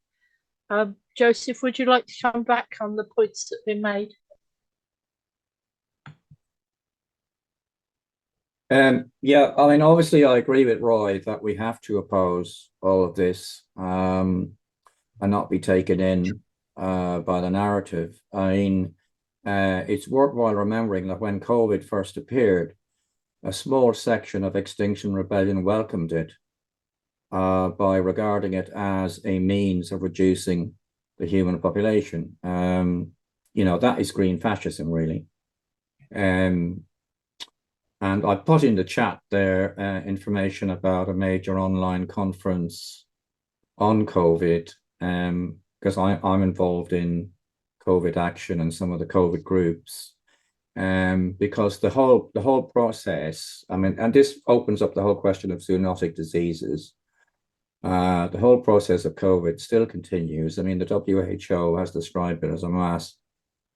Joseph, would you like to come back on the points that have been made? Yeah, I mean, obviously, I agree with Roy that we have to oppose all of this and not be taken in by the narrative. I mean, it's worthwhile remembering that when COVID first appeared, a small section of Extinction Rebellion welcomed it by regarding it as a means of reducing the human population. You know, that is green fascism, really. And I put in the chat there information about a major online conference on COVID, because I'm involved in COVID action and some of the COVID groups. Because the whole process, I mean, and this opens up the whole question of zoonotic diseases. The whole process of COVID still continues. I mean, the WHO has described it as a mass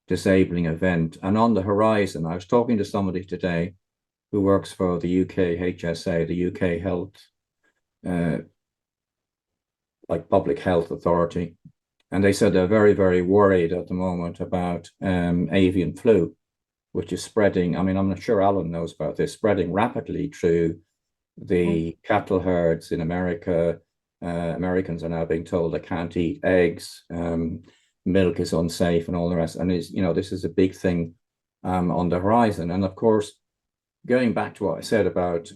disabling event. And on the horizon, I was talking to somebody today who works for the UK HSA, the UK Health, like Public Health Authority. And they said they're very, very worried at the moment about avian flu, which is spreading. I mean, I'm not sure Alan knows about this, spreading rapidly through the cattle herds in America. Americans are now being told they can't eat eggs. Milk is unsafe and all the rest. And it's, you know, this is a big thing on the horizon. And of course, going back to what I said about,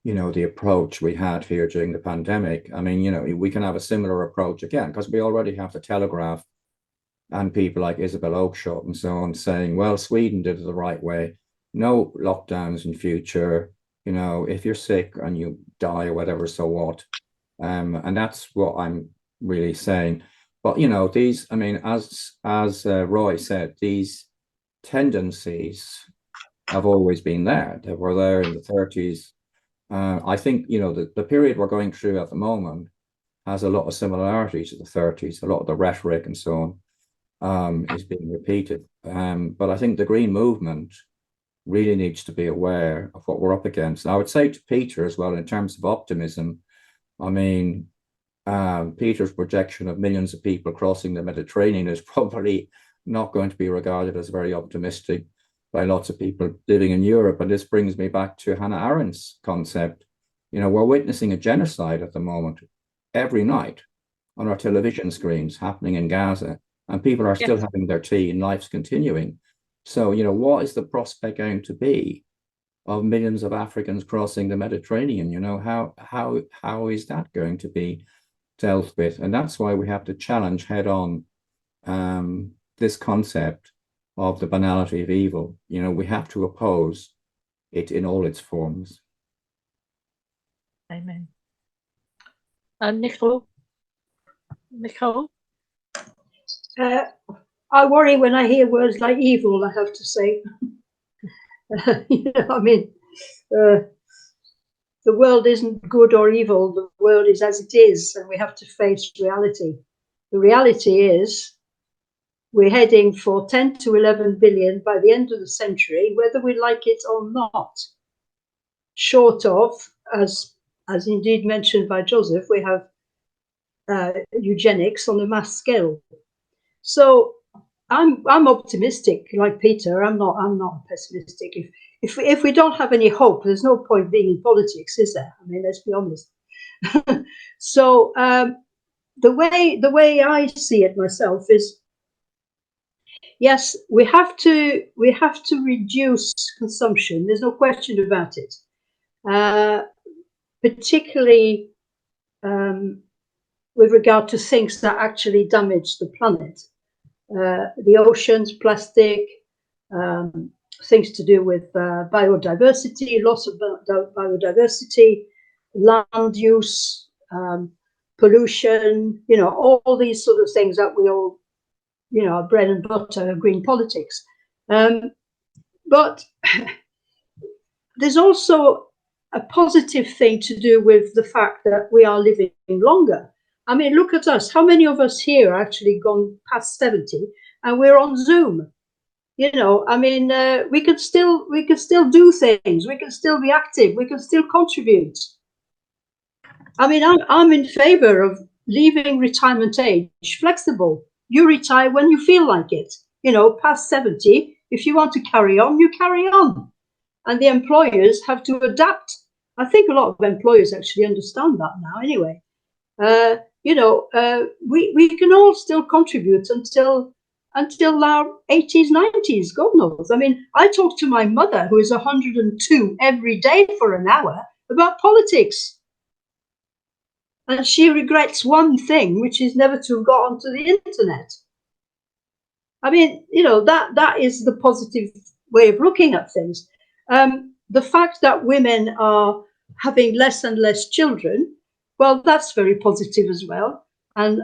you know, the approach we had here during the pandemic, I mean, you know, we can have a similar approach again, because we already have the Telegraph and people like Isabel Oakeshott and so on saying, well, Sweden did it the right way. No lockdowns in future. You know, if you're sick and you die or whatever, so what? And that's what I'm really saying. But, you know, these, I mean, as Roy said, these tendencies have always been there. They were there in the 30s. I think, you know, the period we're going through at the moment has a lot of similarities to the 30s. A lot of the rhetoric and so on is being repeated. But I think the Green Movement really needs to be aware of what we're up against. And I would say to Peter as well, in terms of optimism, I mean, Peter's projection of millions of people crossing the Mediterranean is probably not going to be regarded as very optimistic by lots of people living in Europe. And this brings me back to Hannah Arendt's concept. You know, we're witnessing a genocide at the moment, every night on our television screens happening in Gaza, and people are still having their tea and life's continuing. So, you know, what is the prospect going to be of millions of Africans crossing the Mediterranean? You know, how is that going to be dealt with? And that's why we have to challenge head on this concept of the banality of evil. You know, we have to oppose it in all its forms. Amen. And Nicole? I worry when I hear words like evil, I have to say. You know, I mean, the world isn't good or evil. The world is as it is, and we have to face reality. The reality is we're heading for 10 to 11 billion by the end of the century, whether we like it or not. Short of, as indeed mentioned by Joseph, we have eugenics on a mass scale. So I'm optimistic, like Peter. I'm not pessimistic. If we don't have any hope, there's no point being in politics, is there? I mean, let's be honest. So the way I see it myself is, yes, we have to reduce consumption. There's no question about it. Particularly with regard to things that actually damage the planet. The oceans, plastic, things to do with biodiversity, loss of biodiversity, land use, pollution, you know, all these sort of things that we all, you know, are bread and butter of green politics. But there's also a positive thing to do with the fact that we are living longer. I mean, look at us. How many of us here are actually gone past 70 and we're on Zoom? You know, I mean, we could still do things. We can still be active. We can still contribute. I mean, I'm in favor of leaving retirement age flexible. You retire when you feel like it. You know, past 70, if you want to carry on, you carry on. And the employers have to adapt. I think a lot of employers actually understand that now anyway. We can all still contribute until our 80s, 90s, God knows. I mean, I talk to my mother, who is 102, every day for an hour about politics. And she regrets one thing, which is never to have got onto the internet. I mean, you know, that is the positive way of looking at things. The fact that women are having less and less children, well, that's very positive as well. And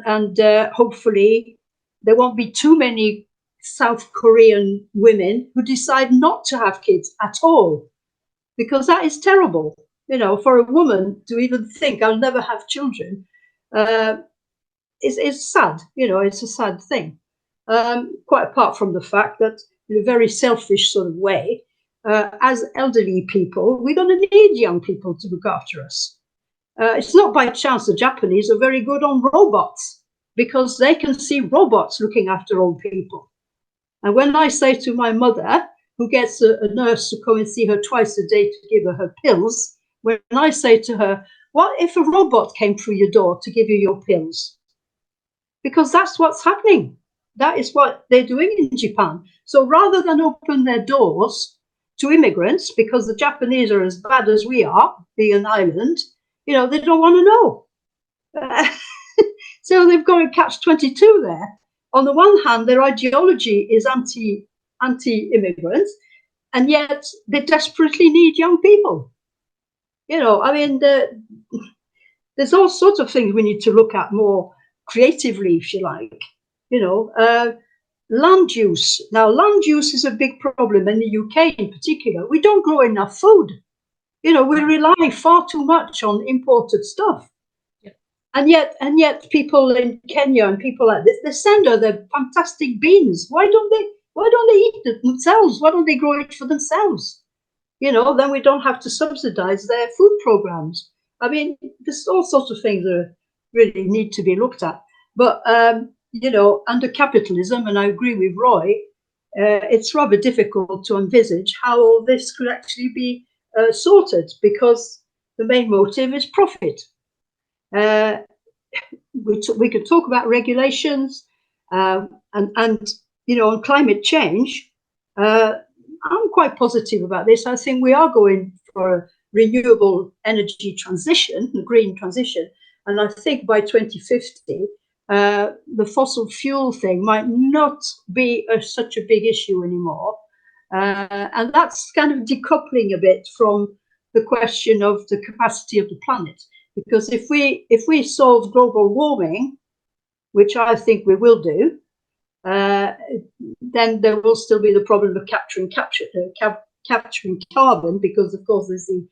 hopefully there won't be too many South Korean women who decide not to have kids at all, because that is terrible. You know, for a woman to even think I'll never have children is sad. You know, it's a sad thing. Quite apart from the fact that in a very selfish sort of way, as elderly people, we're going to need young people to look after us. It's not by chance the Japanese are very good on robots, because they can see robots looking after old people. And when I say to my mother, who gets a nurse to come and see her twice a day to give her pills, when I say to her, what if a robot came through your door to give you your pills? Because that's what's happening. That is what they're doing in Japan. So rather than open their doors to immigrants, because the Japanese are as bad as we are, being an island, you know, they don't want to know. So they've got a catch-22 there. On the one hand, their ideology is anti-immigrants, and yet they desperately need young people. You know, I mean, there's all sorts of things we need to look at more creatively, if you like. You know, land use. Now, land use is a big problem in the UK in particular. We don't grow enough food. You know, we rely far too much on imported stuff. Yeah. And yet people in Kenya and people like this, they send her their fantastic beans. Why don't they eat it themselves? Why don't they grow it for themselves? You know, then we don't have to subsidize their food programs. I mean, there's all sorts of things that really need to be looked at. But, you know, under capitalism, and I agree with Roy, it's rather difficult to envisage how all this could actually be sorted, because the main motive is profit. We could talk about regulations and you know, on climate change. I'm quite positive about this. I think we are going for a renewable energy transition, the green transition, and I think by 2050 the fossil fuel thing might not be such a big issue anymore. And that's kind of decoupling a bit from the question of the capacity of the planet. Because if we solve global warming, which I think we will do, then there will still be the problem of capturing carbon, because of course there's the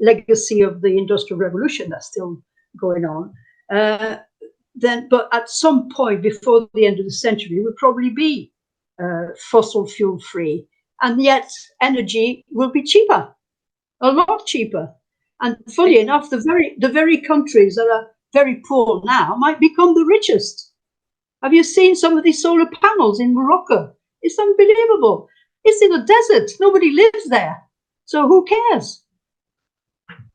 legacy of the Industrial Revolution that's still going on. But at some point before the end of the century, we'll probably be fossil fuel free. And yet energy will be cheaper, a lot cheaper. And funny enough, the very countries that are very poor now might become the richest. Have you seen some of these solar panels in Morocco? It's unbelievable. It's in a desert. Nobody lives there. So who cares?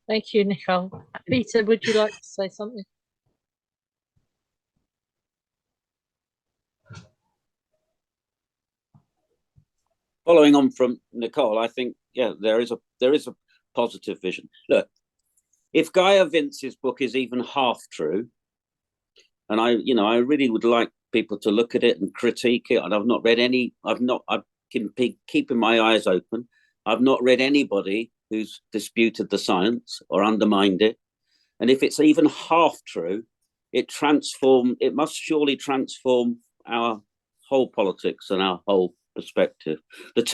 Thank you, Nicole. Peter, would you like to say something? Following on from Nicole, I think, yeah, there is a positive vision. Look, if Gaia Vince's book is even half true, and I really would like people to look at it and critique it, and I've not read any, I've been keeping my eyes open. I've not read anybody who's disputed the science or undermined it. And if it's even half true, it must surely transform our whole politics and our whole perspective. The